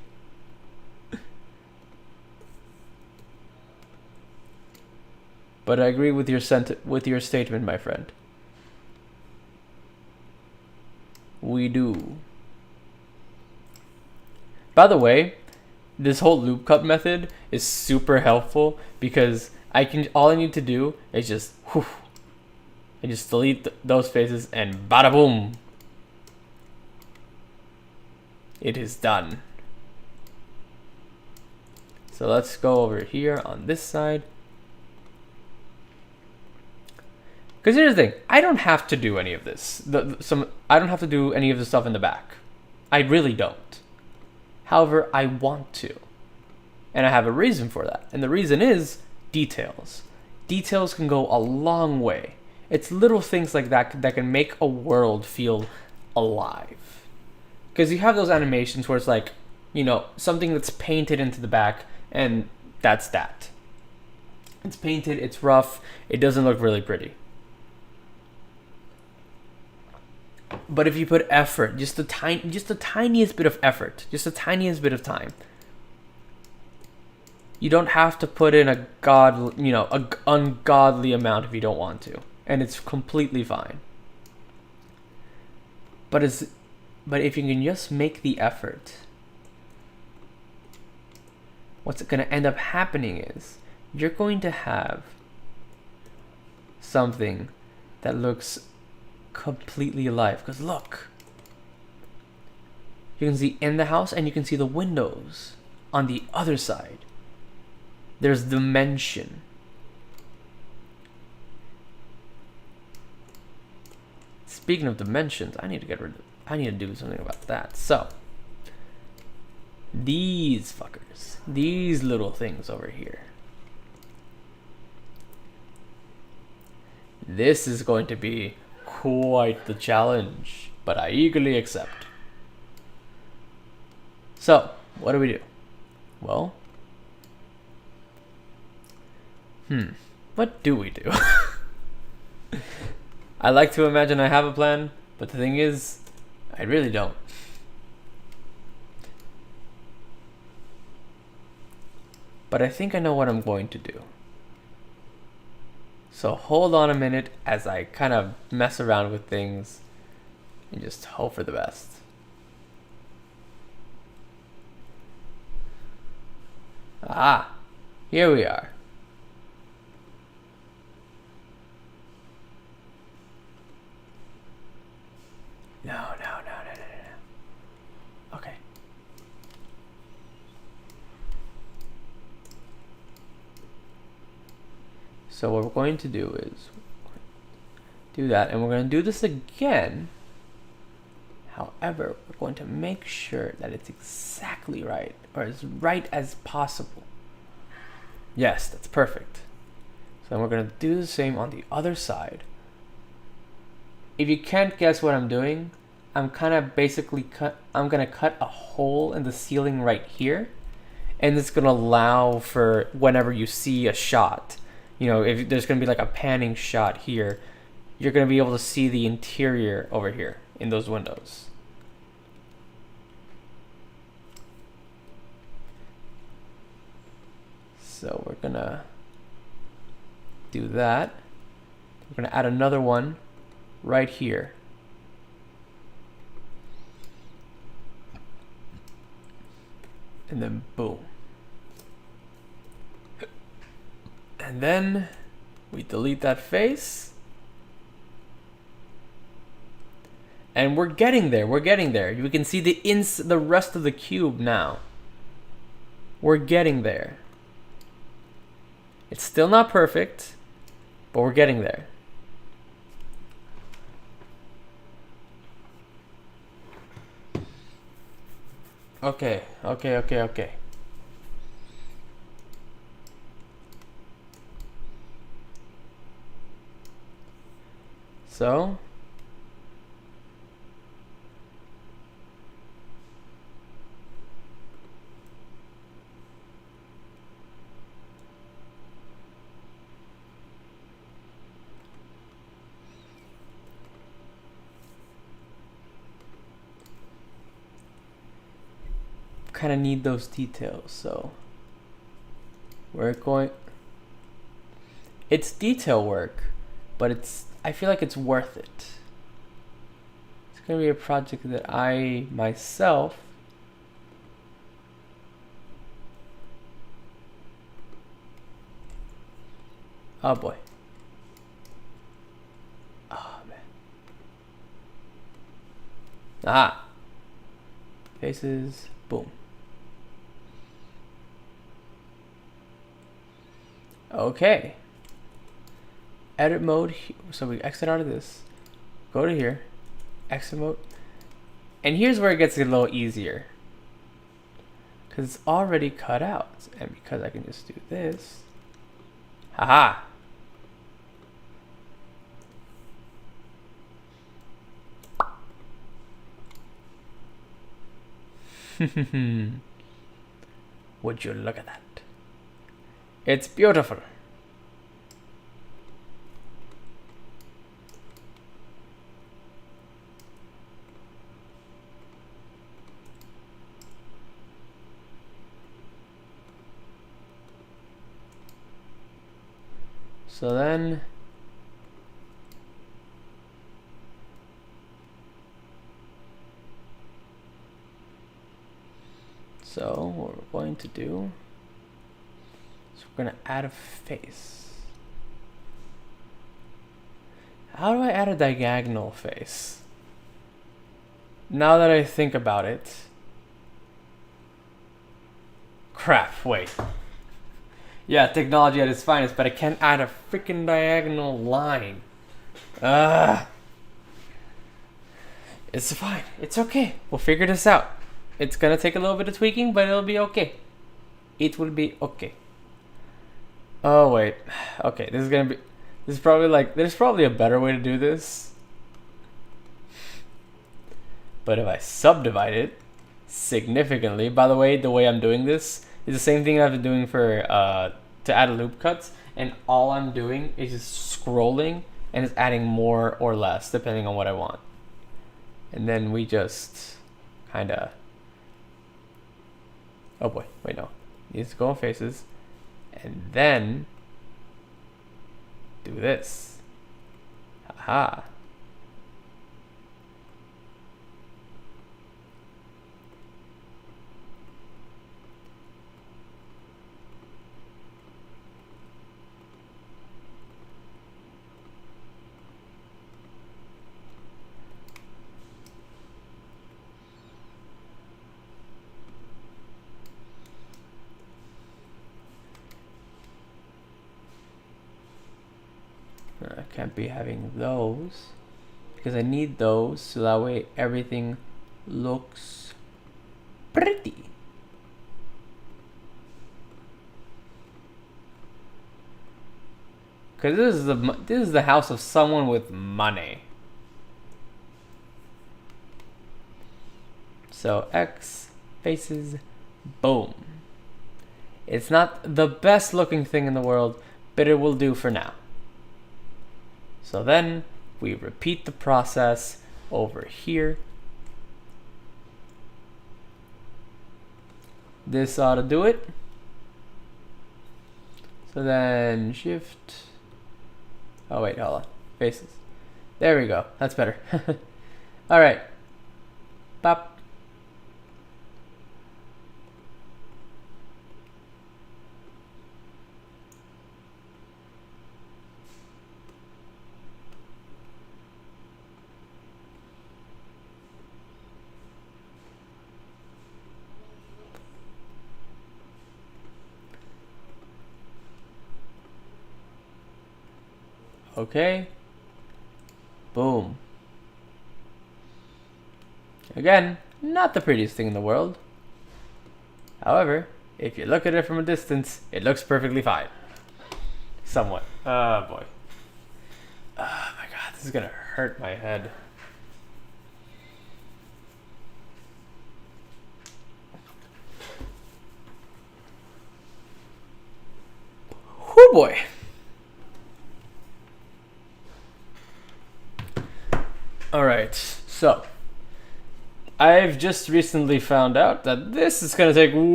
But I agree with your statement, my friend. We do. By the way, this whole loop cut method is super helpful because all I need to do is just I just delete those faces and bada boom. It is done. So let's go over here on this side. Because here's the thing, I don't have to do any of this. I don't have to do any of the stuff in the back. I really don't. However, I want to. And I have a reason for that. And the reason is details. Details can go a long way. It's little things like that that can make a world feel alive. Because you have those animations where it's like, you know, something that's painted into the back, and that's that. It's painted, it's rough, it doesn't look really pretty. But if you put effort, just the tiniest bit of effort, just the tiniest bit of time, you don't have to put in a ungodly amount if you don't want to, and it's completely fine. But if you can just make the effort, what's going to end up happening is you're going to have something that looks completely alive. Because look, you can see in the house and you can see the windows on the other side. There's dimension. Speaking of dimensions, I need to do something about that. So these fuckers, these little things over here, this is going to be quite the challenge, but I eagerly accept. So what do? Well, what do we do? I like to imagine I have a plan, but the thing is, I really don't. But I think I know what I'm going to do. So hold on a minute as I kind of mess around with things and just hope for the best. Ah, here we are. No. Okay. So what we're going to do is do that, and we're going to do this again. However, we're going to make sure that it's exactly right, or as right as possible. Yes, that's perfect. So we're going to do the same on the other side. If you can't guess what I'm doing, I'm kind of basically I'm going to cut a hole in the ceiling right here, and it's going to allow for whenever you see a shot, you know, if there's going to be like a panning shot here, you're going to be able to see the interior over here in those windows. So we're going to do that. We're going to add another one right here. And then boom. And then we delete that face. And we're getting there. We're getting there. We can see the rest of the cube now. We're getting there. It's still not perfect, but we're getting there. Okay. So kind of need those details, so we're going, it's detail work, but I feel like it's worth it. It's gonna be a project that I myself Oh boy. Oh man. Ah. Faces. Boom. Okay. Edit mode. So we exit out of this. Go to here. Exit mode. And here's where it gets a little easier. Because it's already cut out. And because I can just do this. Haha. Would you look at that? It's beautiful. So then what we're going to do is we're going to add a face. How do I add a diagonal face? Now that I think about it. Crap, wait. Yeah, technology at its finest, but I can't add a freaking diagonal line. It's fine. It's okay. We'll figure this out. It's gonna take a little bit of tweaking, but it'll be okay. It will be okay. Oh, wait. Okay, this is probably like, there's probably a better way to do this. But if I subdivide it significantly, by the way I'm doing this is the same thing I've been doing for, to add loop cuts. And all I'm doing is just scrolling and it's adding more or less depending on what I want. And then we just kind of, oh boy, wait, no. Needs to go on faces. And then do this. Haha. I can't be having those because I need those so that way everything looks pretty. Because this is the house of someone with money. So X faces, boom. It's not the best looking thing in the world, but it will do for now. So then we repeat the process over here. This ought to do it. So then shift. Oh wait, hold on. Faces. There we go. That's better. All right. Pop. Okay. Boom. Again, not the prettiest thing in the world. However, if you look at it from a distance, it looks perfectly fine. Somewhat. Oh boy. Oh my god, this is gonna hurt my head. Whoo boy. Alright, so I've just recently found out that this is going to take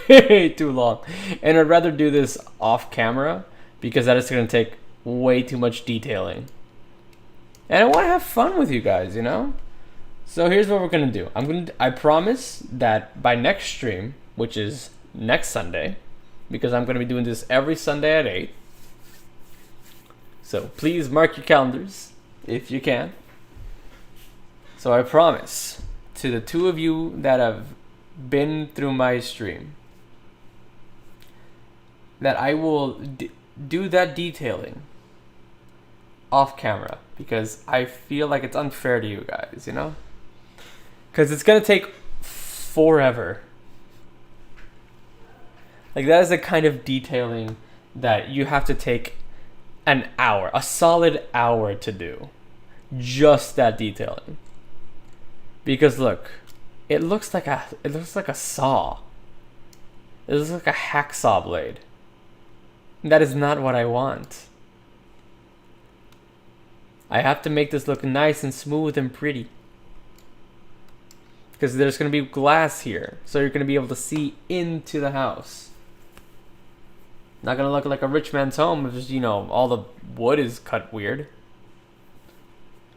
way too long. And I'd rather do this off camera because that is going to take way too much detailing. And I want to have fun with you guys, you know? So here's what we're going to do. I promise that by next stream, which is next Sunday, because I'm going to be doing this every Sunday at 8, So please mark your calendars if you can. So I promise to the two of you that have been through my stream that I will do that detailing off camera, because I feel like it's unfair to you guys, you know? Because it's going to take forever. Like, that is the kind of detailing that you have to take an hour, a solid hour to do. Just that detailing. Because look, it looks like a saw. It looks like a hacksaw blade. That is not what I want. I have to make this look nice and smooth and pretty. Because there's going to be glass here, so you're going to be able to see into the house. Not going to look like a rich man's home if just, you know, all the wood is cut weird.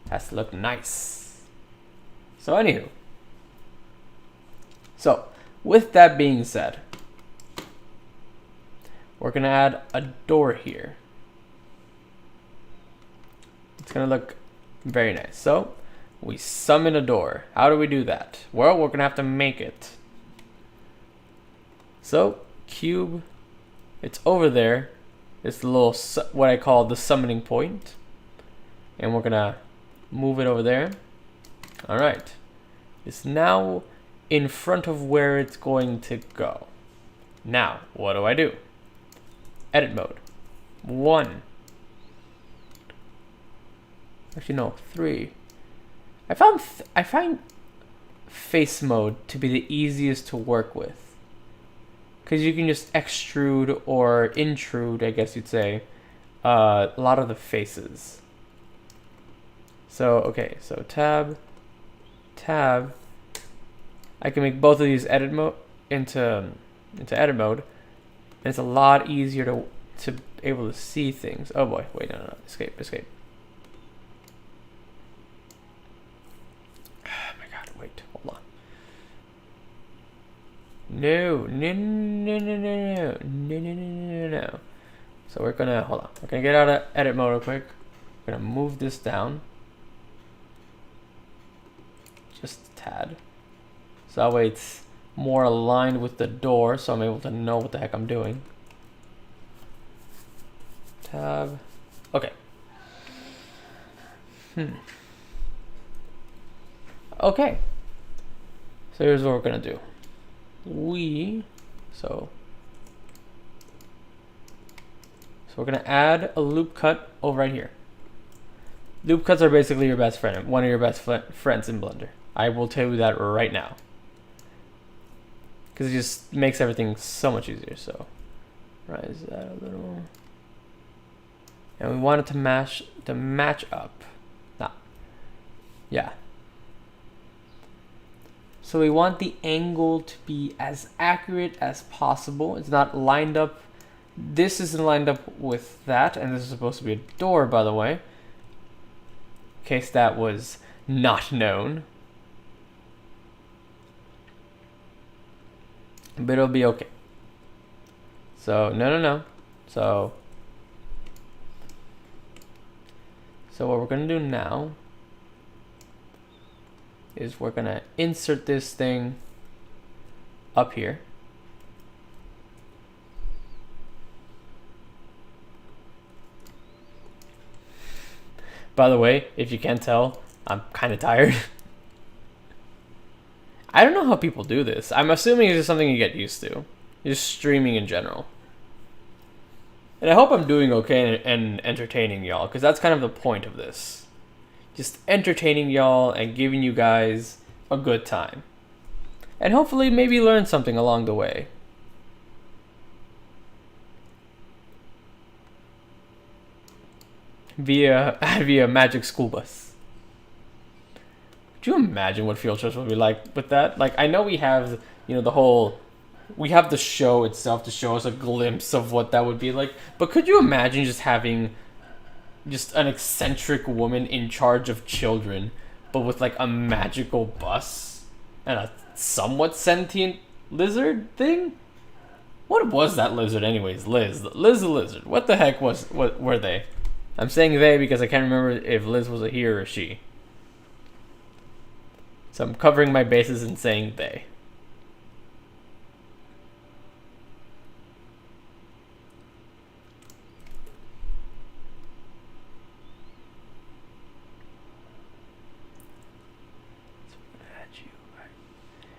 Has to look nice. So anywho. So, with that being said, we're going to add a door here. It's going to look very nice. So, we summon a door. How do we do that? Well, we're going to have to make it. So, cube, it's over there. It's the little, what I call the summoning point. And we're going to move it over there. Alright. It's now in front of where it's going to go. Now, what do? Edit mode. 1. Actually, no, 3. I find face mode to be the easiest to work with, because you can just extrude or intrude, I guess you'd say, a lot of the faces. So okay, so tab. I can make both of these edit mode into edit mode, and it's a lot easier to able to see things. Oh boy, wait, no, escape. Hold on. No. So we're gonna, hold on. We're gonna get out of edit mode real quick. We're gonna move this down. Just a tad. So that way it's more aligned with the door, so I'm able to know what the heck I'm doing. Tab. Okay. Okay. So here's what we're gonna do. So we're gonna add a loop cut over right here. Loop cuts are basically your best friend, one of your best friends in Blender. I will tell you that right now, because it just makes everything so much easier. So rise that a little, and we want it to match up. Yeah. So we want the angle to be as accurate as possible. It's not lined up. This isn't lined up with that, and this is supposed to be a door, by the way. In case that was not known. But it'll be okay. So, no. So what we're gonna do now is we're gonna insert this thing up here. By the way, if you can't tell, I'm kind of tired. I don't know how people do this. I'm assuming it's just something you get used to. Just streaming in general. And I hope I'm doing okay and entertaining y'all, because that's kind of the point of this. Just entertaining y'all and giving you guys a good time. And hopefully maybe learn something along the way. Via Magic School Bus. Could you imagine what field trips would be like with that? Like, I know we have, you know, we have the show itself to show us a glimpse of what that would be like, but could you imagine just having just an eccentric woman in charge of children, but with like a magical bus and a somewhat sentient lizard thing? What was that lizard anyways? Liz the lizard. What the heck were they? I'm saying they because I can't remember if Liz was a he or a she. So I'm covering my bases and saying they.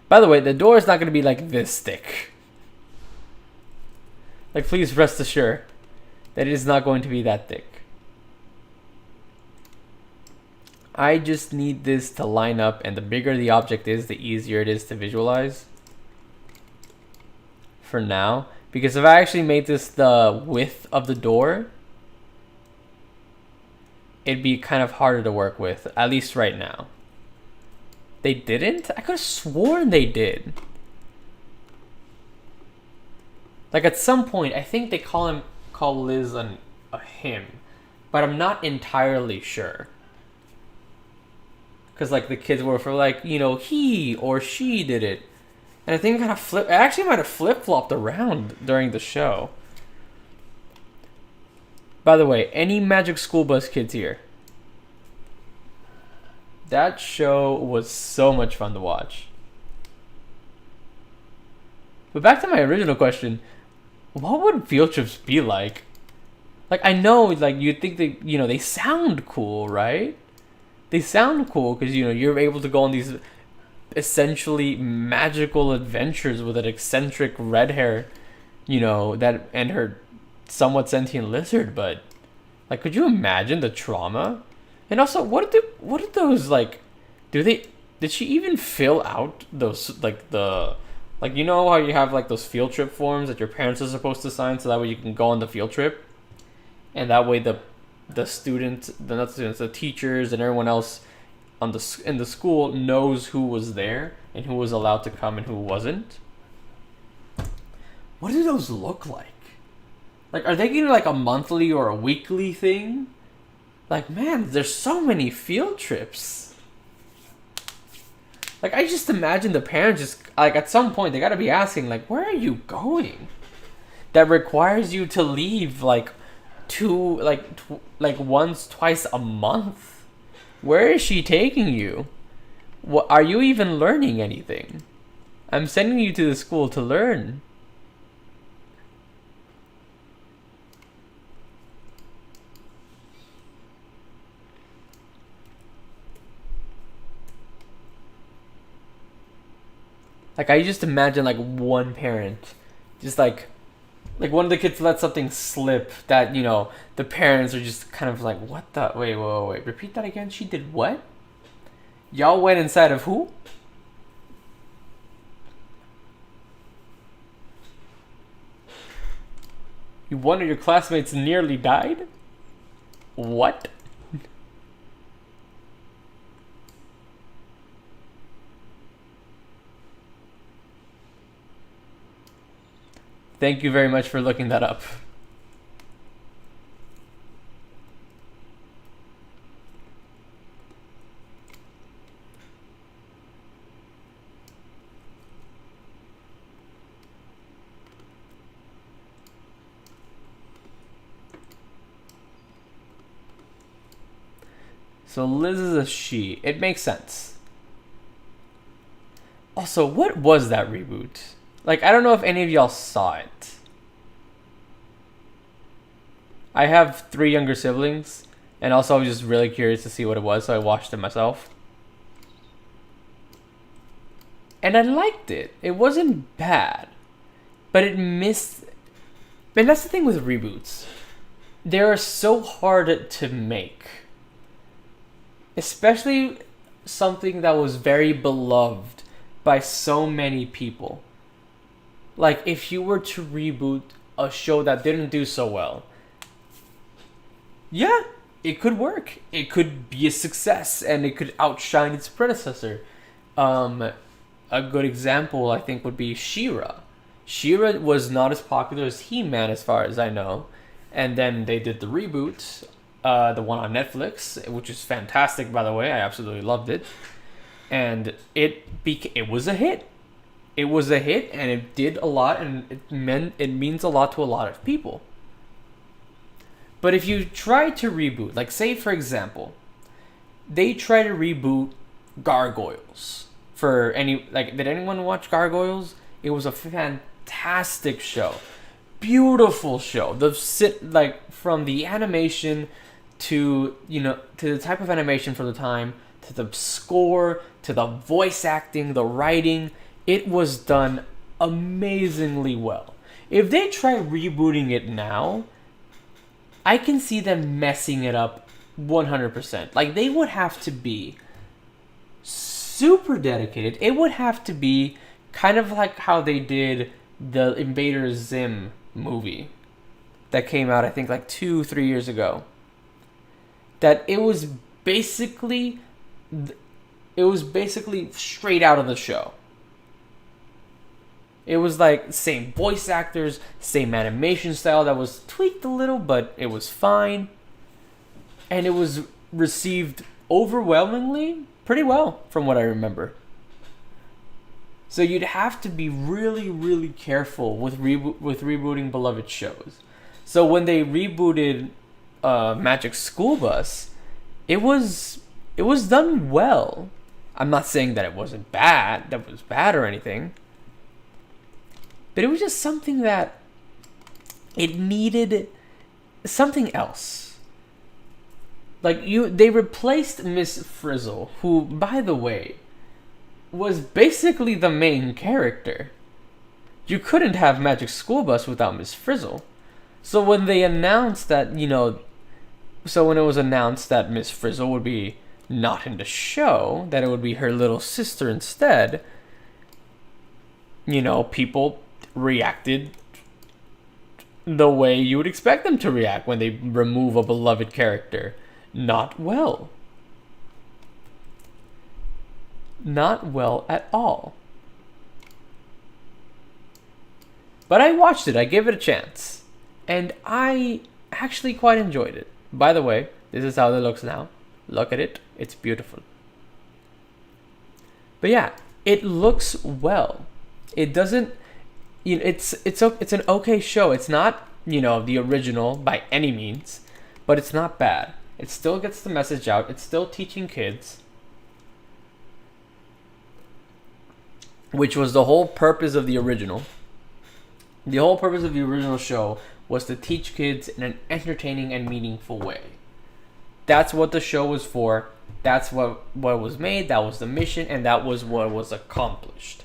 By the way, the door is not going to be like this thick. Like, please rest assured that it is not going to be that thick. I just need this to line up, and the bigger the object is, the easier it is to visualize. For now. Because if I actually made this the width of the door, it'd be kind of harder to work with, at least right now. They didn't? I could have sworn they did. Like, at some point, I think they call Liz a him, but I'm not entirely sure. Because, like, the kids were for, like, you know, he or she did it. And I think it actually might have flip-flopped around during the show. By the way, any Magic School Bus kids here? That show was so much fun to watch. But back to my original question, what would field trips be like? Like, I know, like, you'd think that, you know, they sound cool, right? They sound cool because, you know, you're able to go on these essentially magical adventures with an eccentric red hair, you know, that and her somewhat sentient lizard, but like, could you imagine the trauma? And also, what did those, like, did she even fill out those, like, like, you know how you have, like, those field trip forms that your parents are supposed to sign so that way you can go on the field trip? And that way the teachers and everyone else in the school knows who was there and who was allowed to come and who wasn't. What do those look like? Like, are they getting like a monthly or a weekly thing? Like, man, there's so many field trips. Like, I just imagine the parents just, like, at some point they gotta be asking, like, where are you going? That requires you to leave like once, twice a month. Where is she taking you? What, are you even learning anything? I'm sending you to the school to learn. Like, I just imagine, like, one parent just like one of the kids let something slip that, you know, the parents are just kind of like, what the, wait, repeat that again. She did what? Y'all went inside of who? One of your classmates nearly died? What? Thank you very much for looking that up. So Liz is a she. It makes sense. Also, what was that reboot? Like, I don't know if any of y'all saw it. I have 3 younger siblings, and also I was just really curious to see what it was, so I watched it myself. And I liked it. It wasn't bad, but it missed... And that's the thing with reboots. They're so hard to make. Especially something that was very beloved by so many people. Like, if you were to reboot a show that didn't do so well, yeah, it could work. It could be a success, and it could outshine its predecessor. A good example, I think, would be She-Ra. She-Ra was not as popular as He-Man, as far as I know. And then they did the reboot, the one on Netflix, which is fantastic, by the way. I absolutely loved it. And it was a hit. It was a hit, and it did a lot, and it means a lot to a lot of people. But if you try to reboot, like say for example, they try to reboot Gargoyles for any like did anyone watch Gargoyles? It was a fantastic show. Beautiful show. Like from the animation to to the type of animation for the time, to the score, to the voice acting, the writing, it was done amazingly well. If they try rebooting it now, I can see them messing it up 100%. Like, they would have to be super dedicated. It would have to be kind of like how they did the Invader Zim movie that came out, I think, like 2-3 years ago. That it was basically straight out of the show. It was like same voice actors, same animation style that was tweaked a little, but it was fine. And it was received overwhelmingly pretty well from what I remember. So you'd have to be really, really careful with rebooting beloved shows. So when they rebooted Magic School Bus, it was done well. I'm not saying that it wasn't bad, that was bad or anything. But it was just something that it needed something else. Like they replaced Miss Frizzle, who, by the way, was basically the main character. You couldn't have Magic School Bus without Miss Frizzle. So when they announced that, when it was announced that Miss Frizzle would be not in the show, that it would be her little sister instead, people reacted the way you would expect them to react when they remove a beloved character. Not well. Not well at all. But I watched it. I gave it a chance. And I actually quite enjoyed it. By the way, this is how it looks now. Look at it. It's beautiful. But yeah, it looks well. It doesn't... it's an okay show. It's not, the original by any means. But it's not bad. It still gets the message out. It's still teaching kids. Which was the whole purpose of the original. The whole purpose of the original show was to teach kids in an entertaining and meaningful way. That's what the show was for. That's what was made. That was the mission, and that was what was accomplished.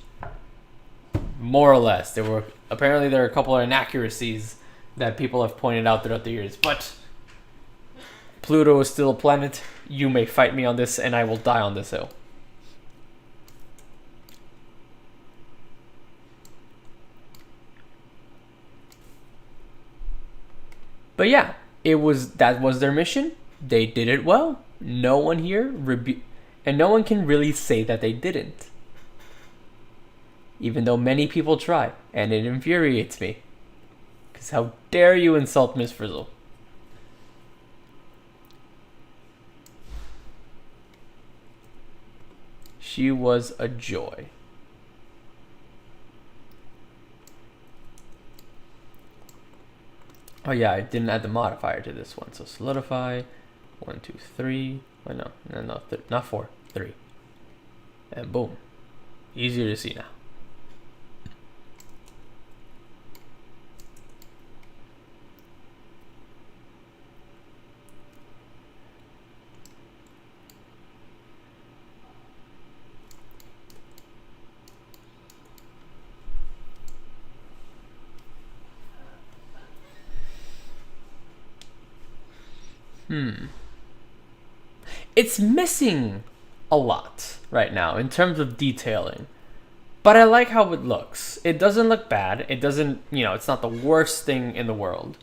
More or less. There are a couple of inaccuracies that people have pointed out throughout the years, but Pluto is still a planet. You may fight me on this, and I will die on this hill. But yeah, that was their mission. They did it well. No one here and no one can really say that they didn't. Even though many people try, and it infuriates me. Because how dare you insult Miss Frizzle? She was a joy. Oh yeah, I didn't add the modifier to this one. So solidify, 1, 2, 3. Oh no, not 4, 3. And boom. Easier to see now. It's missing a lot right now in terms of detailing. But I like how it looks. It doesn't look bad. It doesn't, it's not the worst thing in the world.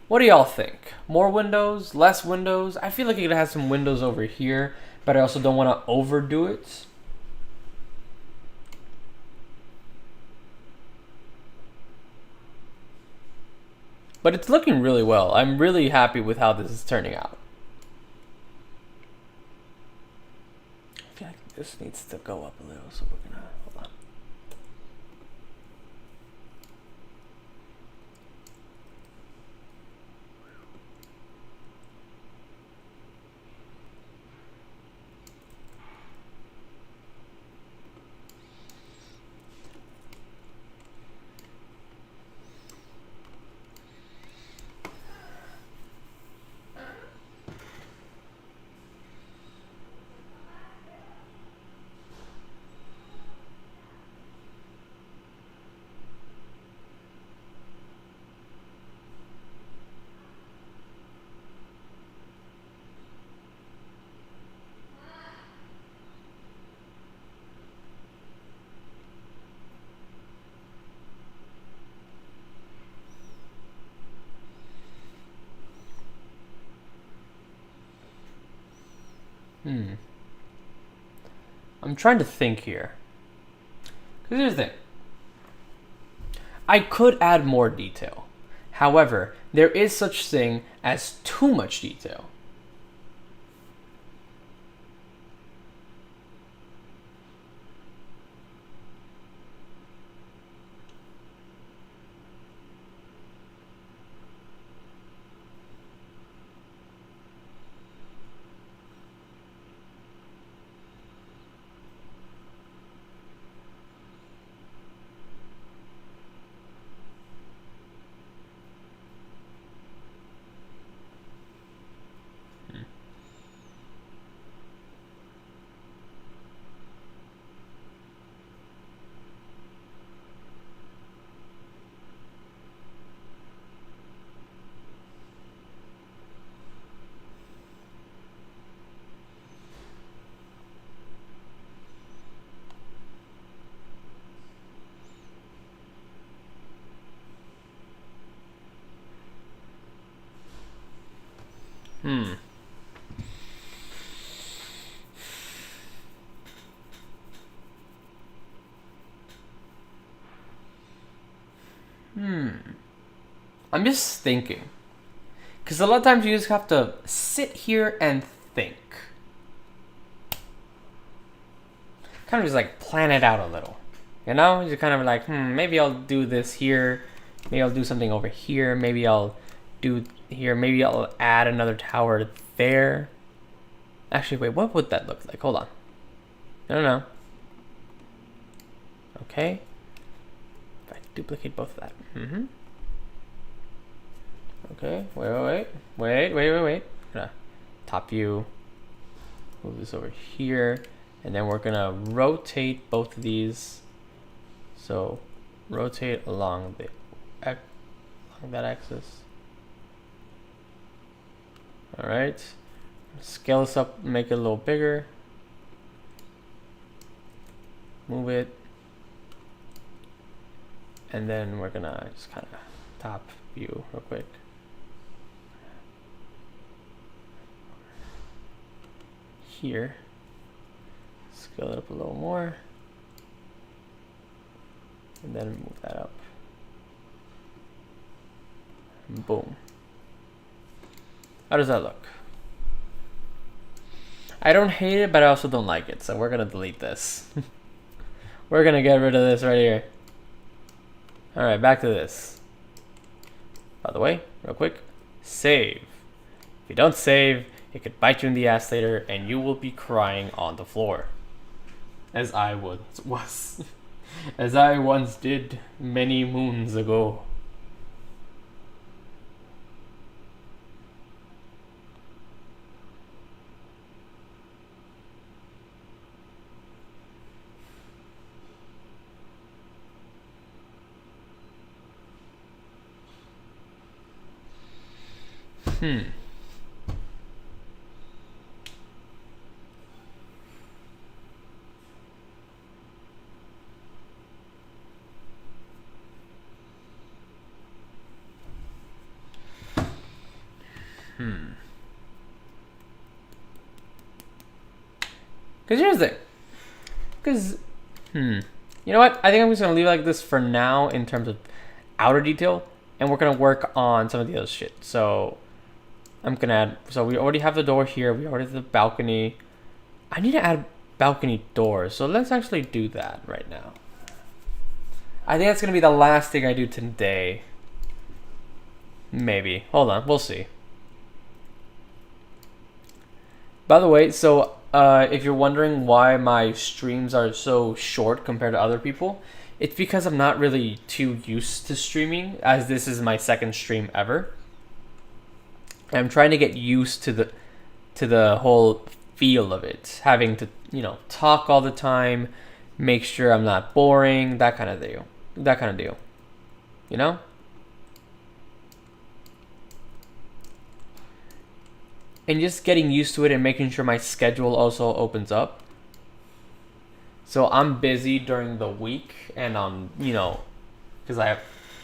What do y'all think? More windows? Less windows? I feel like it has some windows over here, but I also don't want to overdo it. But it's looking really well. I'm really happy with how this is turning out. I feel like this needs to go up a little, so we're gonna hold on. I'm trying to think here. Because here's the thing. I could add more detail. However, there is such thing as too much detail. I'm just thinking. Because a lot of times you just have to sit here and think. Kind of just like plan it out a little. You know? You're kind of like, maybe I'll do this here. Maybe I'll do something over here. Maybe I'll do here. Maybe I'll add another tower there. Actually, wait, what would that look like? Hold on. I don't know. Okay. If I duplicate both of that. Okay, wait. Gonna top view. Move this over here. And then we're gonna rotate both of these. So rotate along that axis. All right. Scale this up, make it a little bigger. Move it. And then we're gonna just kind of top view real quick. Here. Scale it up a little more. And then move that up. And boom. How does that look? I don't hate it, but I also don't like it, so we're gonna delete this. We're gonna get rid of this right here. Alright, back to this. By the way, real quick, save. If you don't save, it could bite you in the ass later and you will be crying on the floor. As I was. As I once did many moons ago. Because here's the thing. Because, you know what? I think I'm just going to leave it like this for now in terms of outer detail. And we're going to work on some of the other shit. So, I'm going to add... So, we already have the door here. We already have the balcony. I need to add balcony doors. So, let's actually do that right now. I think that's going to be the last thing I do today. Maybe. Hold on. We'll see. By the way, so... if you're wondering why my streams are so short compared to other people, it's because I'm not really too used to streaming, as this is my second stream ever. And I'm trying to get used to the whole feel of it, having to, talk all the time, make sure I'm not boring, that kind of deal. You know? And just getting used to it and making sure my schedule also opens up. So I'm busy during the week, and because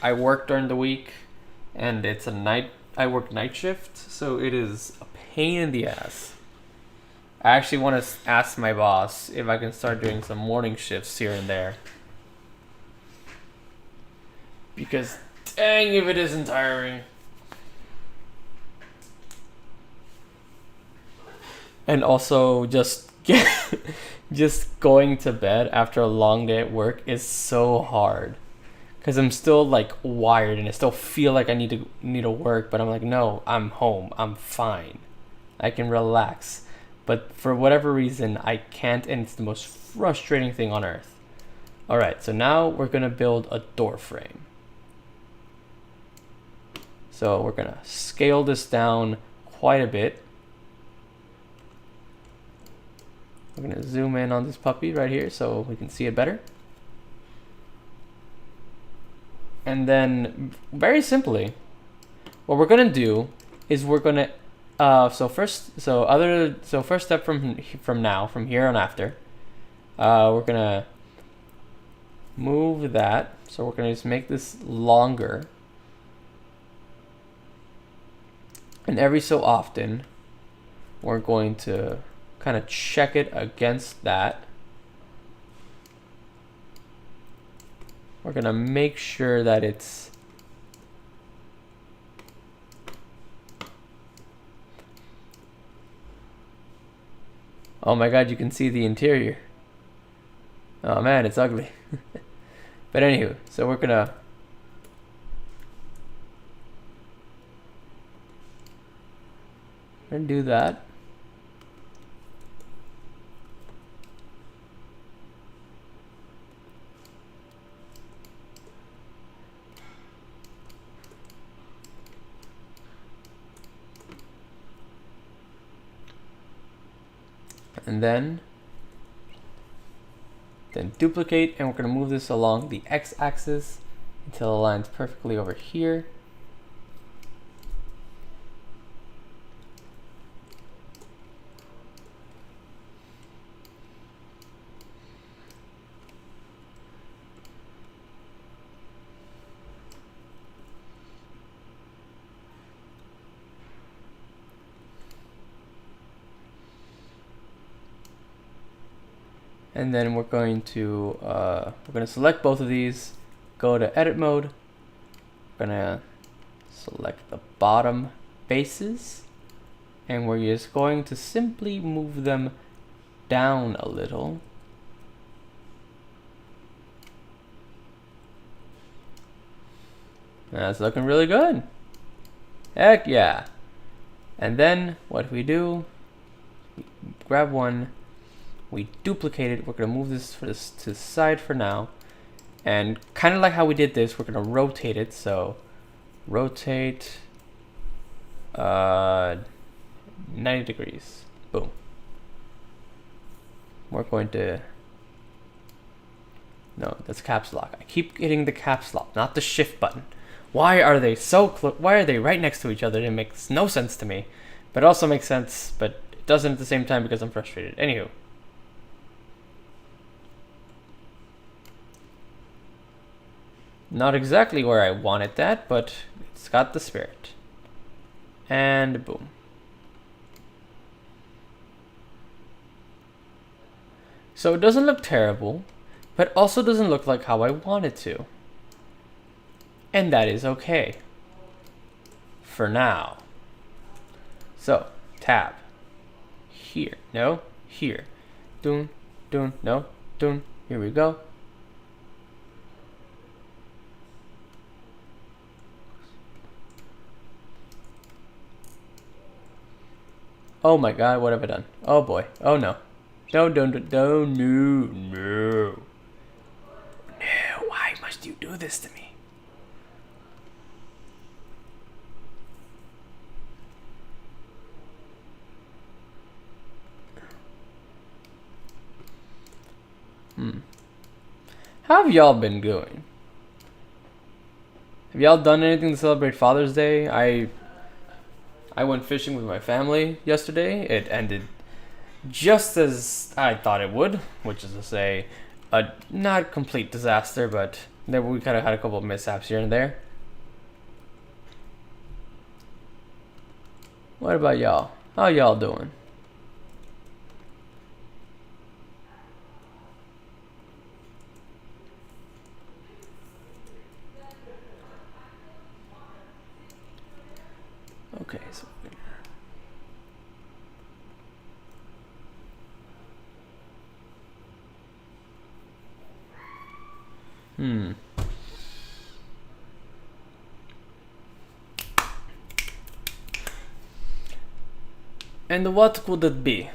I work during the week, and I work night shift, so it is a pain in the ass. I actually want to ask my boss if I can start doing some morning shifts here and there. Because dang if it isn't tiring. And also just going to bed after a long day at work is so hard. Cause I'm still like wired and I still feel like I need to work, but I'm like, no, I'm home. I'm fine. I can relax. But for whatever reason, I can't, and it's the most frustrating thing on earth. Alright, so now we're gonna build a door frame. So we're gonna scale this down quite a bit. We're gonna zoom in on this puppy right here so we can see it better. And then, very simply, what we're gonna do is we're gonna first step from here on after, we're gonna move that. So we're gonna just make this longer, and every so often, we're going to kind of check it against that. We're gonna make sure that it's oh my god, you can see the interior. Oh man, it's ugly. But anywho, so we're gonna do that. And then duplicate, and we're going to move this along the x-axis until it aligns perfectly over here. And then we're going to select both of these, go to edit mode. We're gonna select the bottom bases, and we're just going to simply move them down a little. That's looking really good. Heck yeah. And then what we do, we grab one, we duplicate it. We're going to move this to the side for now. And kind of like how we did this, we're going to rotate it. So rotate 90 degrees. Boom. We're going to... No, that's caps lock. I keep hitting the caps lock, not the shift button. Why are they so close? Why are they right next to each other? It makes no sense to me. But it also makes sense, but it doesn't at the same time because I'm frustrated. Anywho. Not exactly where I wanted that, but it's got the spirit. And boom. So it doesn't look terrible, but also doesn't look like how I want it to. And that is okay. For now. So, tab. Here. No. Here. Dun. Dun. No. Dun. Here we go. Oh my god, what have I done? Oh boy. Oh no. Don't, no. No, why must you do this to me? How have y'all been doing? Have y'all done anything to celebrate Father's Day? I went fishing with my family yesterday. It ended just as I thought it would, which is to say, a not complete disaster, but we kind of had a couple of mishaps here and there. What about y'all? How y'all doing? Hmm. And what could it be?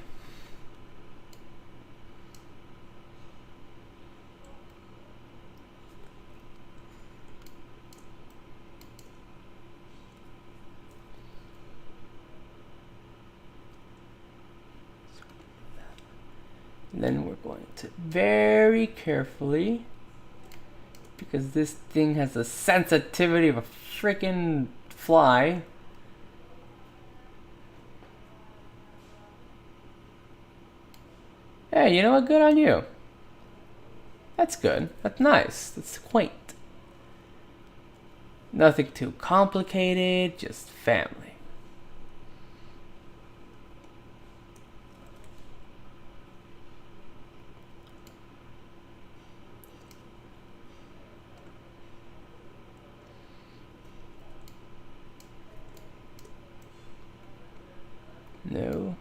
Then we're going to very carefully, because this thing has the sensitivity of a freaking fly. Hey, you know what? Good on you. That's good. That's nice. That's quaint. Nothing too complicated, just family. No.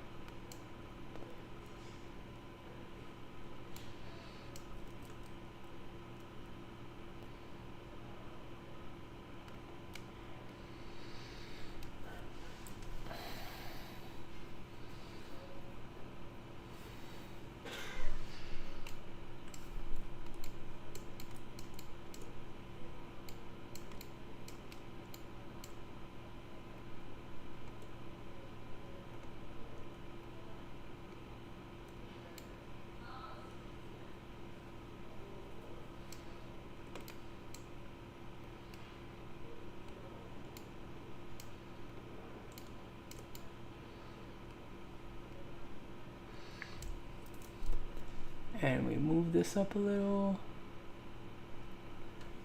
And we move this up a little.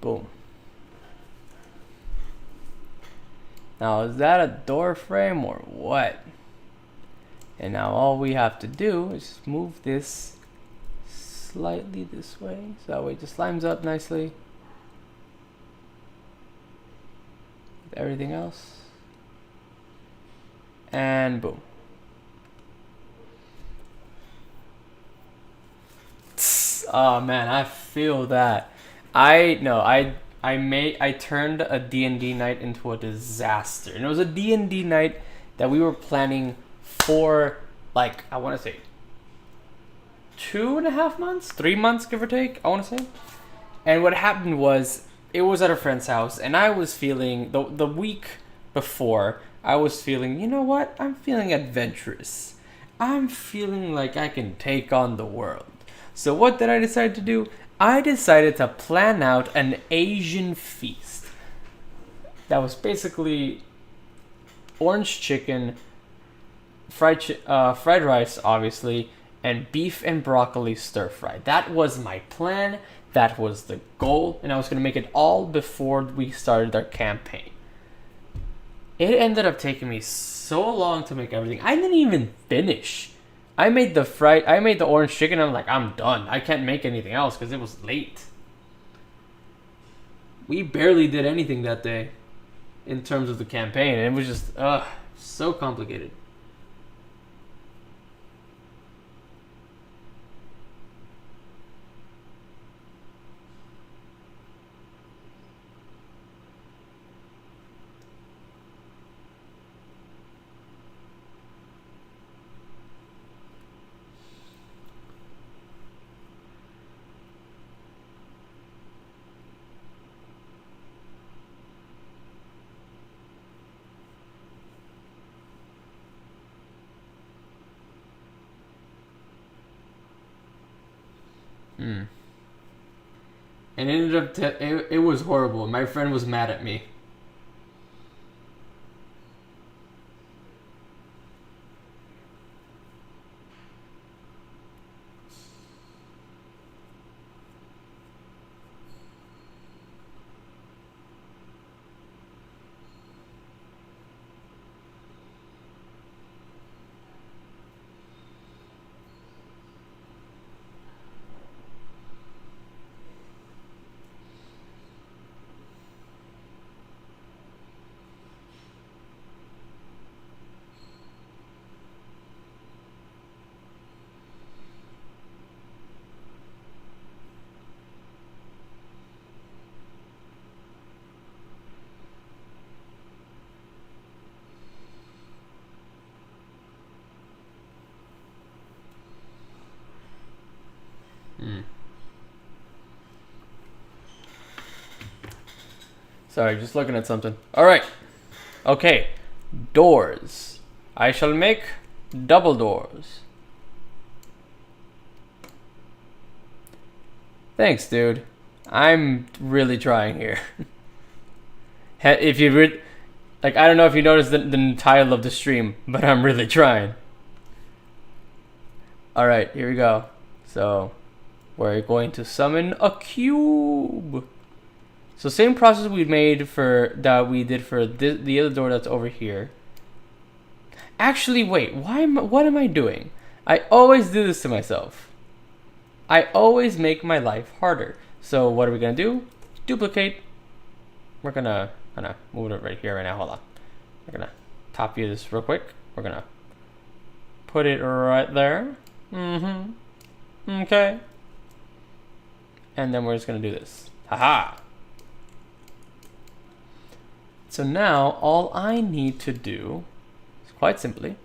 Boom. Now, is that a door frame or what? And now all we have to do is move this slightly this way, so that way it just lines up nicely with everything else. And boom. Oh man, I feel that. I turned a D&D night into a disaster. And it was a D&D night that we were planning for, like, I want to say 2.5 months, 3 months, give or take, I want to say. And what happened was, it was at a friend's house, and I was feeling, the week before, I was feeling, you know what? I'm feeling adventurous. I'm feeling like I can take on the world. So what did I decide to do? I decided to plan out an Asian feast. That was basically orange chicken, fried rice, obviously, and beef and broccoli stir fry. That was my plan. That was the goal, and I was going to make it all before we started our campaign. It ended up taking me so long to make everything. I didn't even finish. I made the orange chicken, and I'm like, I'm done. I can't make anything else because it was late. We barely did anything that day in terms of the campaign, and it was just, so complicated. And it ended up, it was horrible. My friend was mad at me. Sorry, just looking at something. All right. Okay. Doors. I shall make double doors. Thanks, dude. I'm really trying here. If you read, like, I don't know if you noticed the title of the stream, but I'm really trying. All right, here we go. So, we're going to summon a cube. So same process we did for the other door that's over here. Actually, wait. What am I doing? I always do this to myself. I always make my life harder. So what are we gonna do? Duplicate. We're gonna move it right here right now. Hold on. We're gonna top view this real quick. We're gonna put it right there. Okay. And then we're just gonna do this. Haha. So now all I need to do is quite simply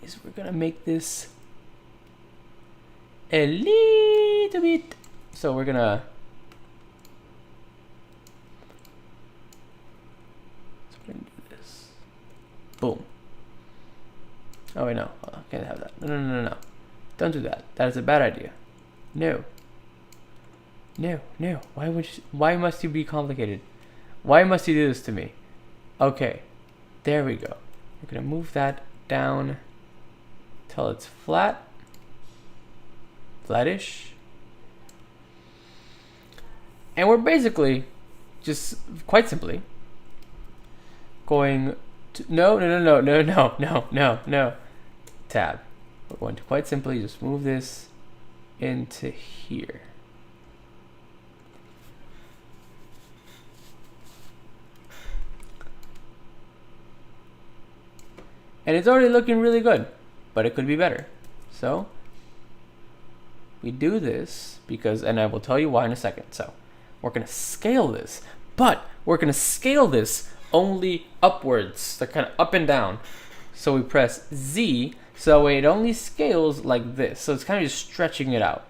is we're gonna make this a little bit. So we're gonna do this. Boom. Oh wait, no, I can't have that. No. Don't do that. That is a bad idea. No. Why must you be complicated? Why must you do this to me? Okay, there we go. We're gonna move that down till it's flat, flattish. And we're basically just quite simply going to, no. Tab. We're going to quite simply just move this into here. And it's already looking really good, but it could be better. So we do this because, and I will tell you why in a second. So we're gonna scale this, but we're gonna scale this only upwards, so kind of up and down. So we press Z, so it only scales like this. So it's kind of just stretching it out.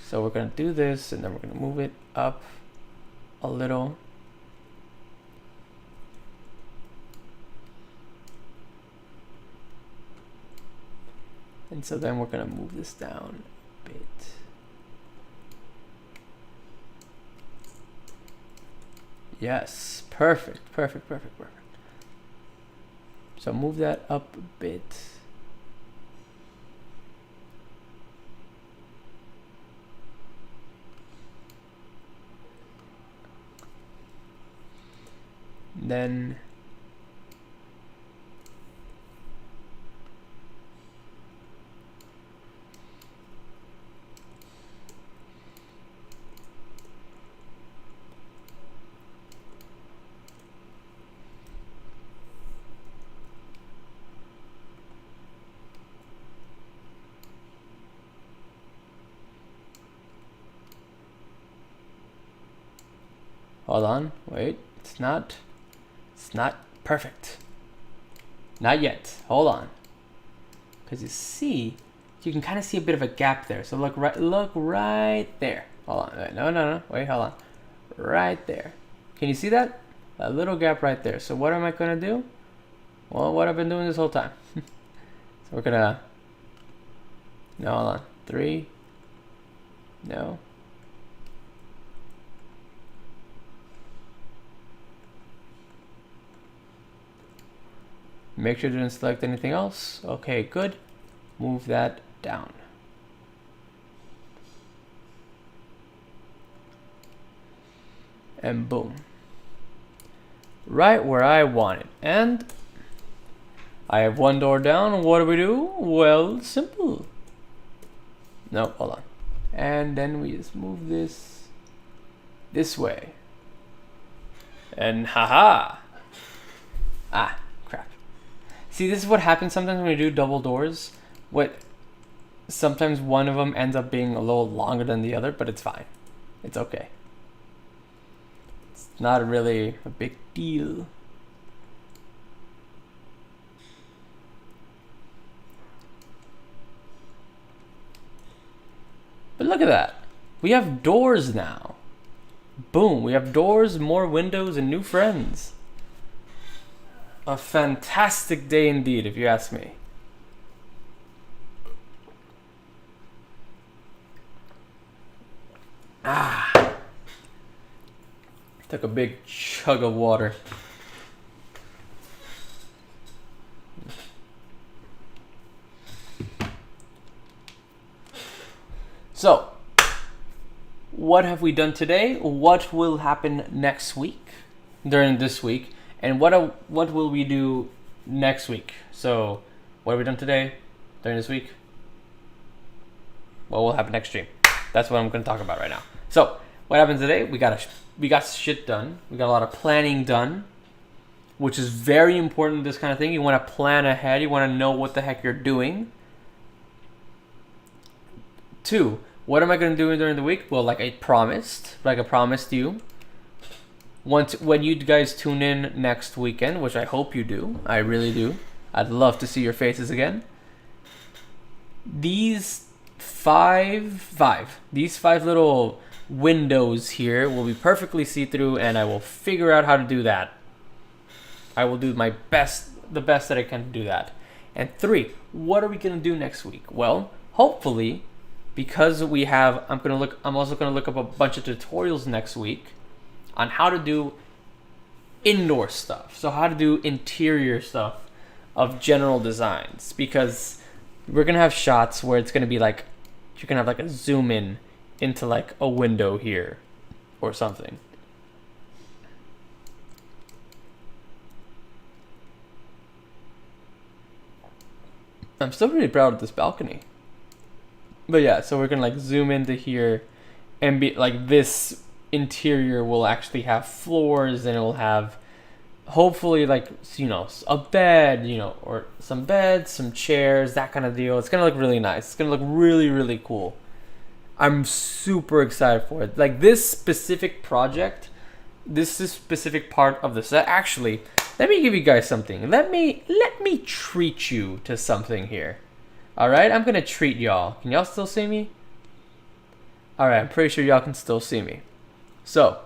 So we're gonna do this, and then we're gonna move it up a little. And so then we're gonna move this down a bit. Yes, perfect. So move that up a bit. Then hold on, wait, it's not perfect. Not yet, hold on. Because you see, you can kind of see a bit of a gap there. So look right there. Hold on, wait, no, wait, hold on. Right there. Can you see that? A little gap right there. So what am I gonna do? Well, what I've been doing this whole time. So we're gonna, no, hold on, 3, no. Make sure you didn't select anything else. Okay, good. Move that down. And boom. Right where I want it. And I have one door down. What do we do? Well, simple. No, hold on. And then we just move this way. And haha. Ah. See, this is what happens sometimes when you do double doors. Sometimes one of them ends up being a little longer than the other, but it's fine. It's okay. It's not really a big deal. But look at that. We have doors now. Boom, we have doors, more windows, and new friends. A fantastic day indeed, if you ask me. Took a big chug of water. So, what have we done today? What will happen next week, during this week, and what will we do next week? So, what have we done today, during this week? What will happen next stream? That's what I'm going to talk about right now. So, what happened today? We got shit done. We got a lot of planning done, which is very important. This kind of thing, you want to plan ahead. You want to know what the heck you're doing. 2. What am I going to do during the week? Well, like I promised you, when you guys tune in next weekend, which I hope you do, I really do. I'd love to see your faces again. These five little windows here will be perfectly see-through, and I will figure out how to do that. I will do my best, the best that I can to do that. And 3, what are we going to do next week? Well, hopefully, because I'm also gonna look up a bunch of tutorials next week on how to do indoor stuff. So how to do interior stuff of general designs, because we're gonna have shots where it's gonna be like you're gonna have like a zoom in into like a window here or something. I'm still really proud of this balcony. But yeah, so we're gonna like zoom into here and be like, this interior will actually have floors, and it will have hopefully like, you know, a bed, you know, or some beds, some chairs, that kind of deal. It's gonna look really nice. It's gonna look really, really cool. I'm super excited for it. Like this specific project, this is specific part of the set. Actually, let me give you guys something. Let me treat you to something here. Alright, I'm gonna treat y'all. Can y'all still see me? Alright, I'm pretty sure y'all can still see me. So,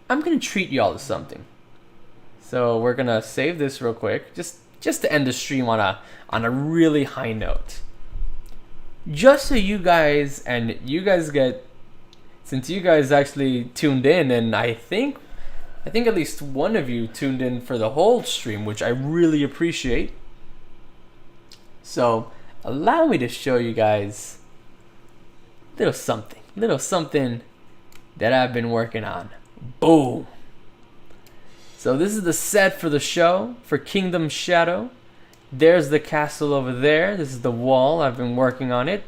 I'm gonna treat y'all to something. So we're gonna save this real quick, just to end the stream on a really high note. Just so you guys get, since you guys actually tuned in, and I think at least one of you tuned in for the whole stream, which I really appreciate. So, allow me to show you guys little something that I've been working on. Boom! So this is the set for the show, for Kingdom Shadow. There's the castle over there. This is the wall. I've been working on it.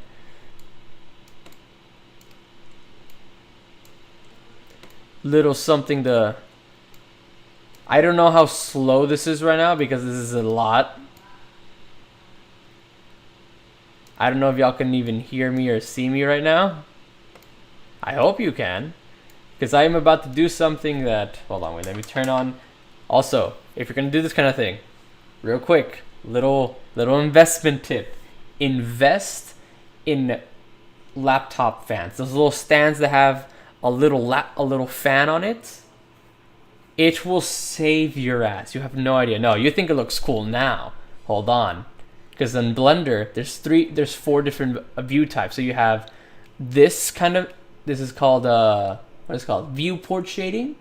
Little something to... I don't know how slow this is right now, because this is a lot. I don't know if y'all can even hear me or see me right now. I hope you can, because I am about to do something that... Hold on, wait, let me turn on. Also, if you're going to do this kind of thing, real quick, little investment tip. Invest in laptop fans. Those little stands that have a little fan on it. It will save your ass. You have no idea. No, you think it looks cool now. Hold on. Because in Blender, there's 4 different view types. So you have this is called what is it called? Viewport shading.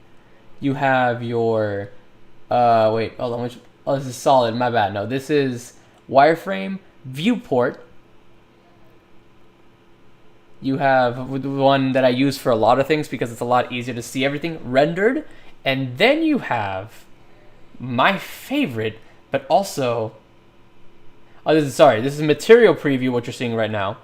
You have your wait, hold on, this is solid, my bad. No, this is wireframe, viewport. You have the one that I use for a lot of things because it's a lot easier to see everything, rendered. And then you have my favorite, but also... this is material preview, what you're seeing right now.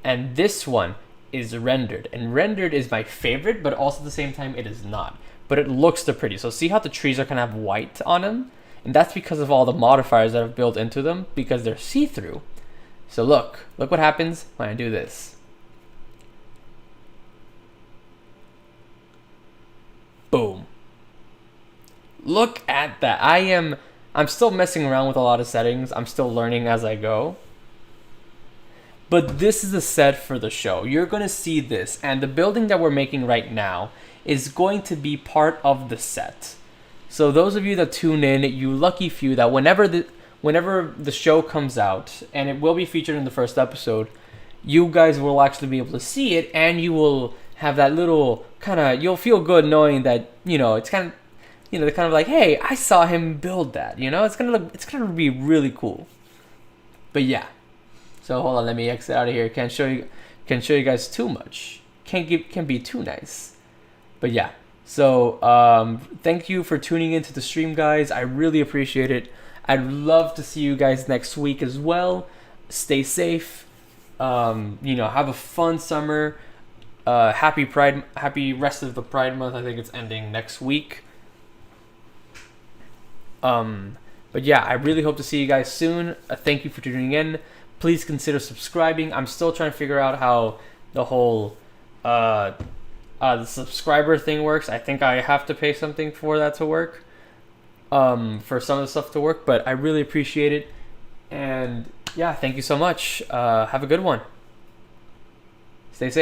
And this one is rendered. And rendered is my favorite, but also at the same time it is not. But it looks the pretty. So see how the trees are kind of have white on them? And that's because of all the modifiers that I've built into them, because they're see-through. So look what happens when I do this. Boom. Look at that. I'm still messing around with a lot of settings. I'm still learning as I go. But this is the set for the show. You're going to see this, and the building that we're making right now is going to be part of the set. So those of you that tune in, you lucky few, that whenever the show comes out, and it will be featured in the first episode, you guys will actually be able to see it, and you will have that little kind of, you'll feel good knowing that, it's kind of like, hey, I saw him build that. It's gonna be really cool. But yeah. So hold on, let me exit out of here. Can't show you guys too much. Can't be too nice. But yeah. So thank you for tuning into the stream, guys. I really appreciate it. I'd love to see you guys next week as well. Stay safe. Have a fun summer. Happy rest of the Pride Month. I think it's ending next week. But yeah, I really hope to see you guys soon. Thank you for tuning in. Please consider subscribing. I'm still trying to figure out how the whole the subscriber thing works. I think I have to pay something for that to work. For some of the stuff to work, but I really appreciate it. And yeah, thank you so much. Have a good one. Stay safe.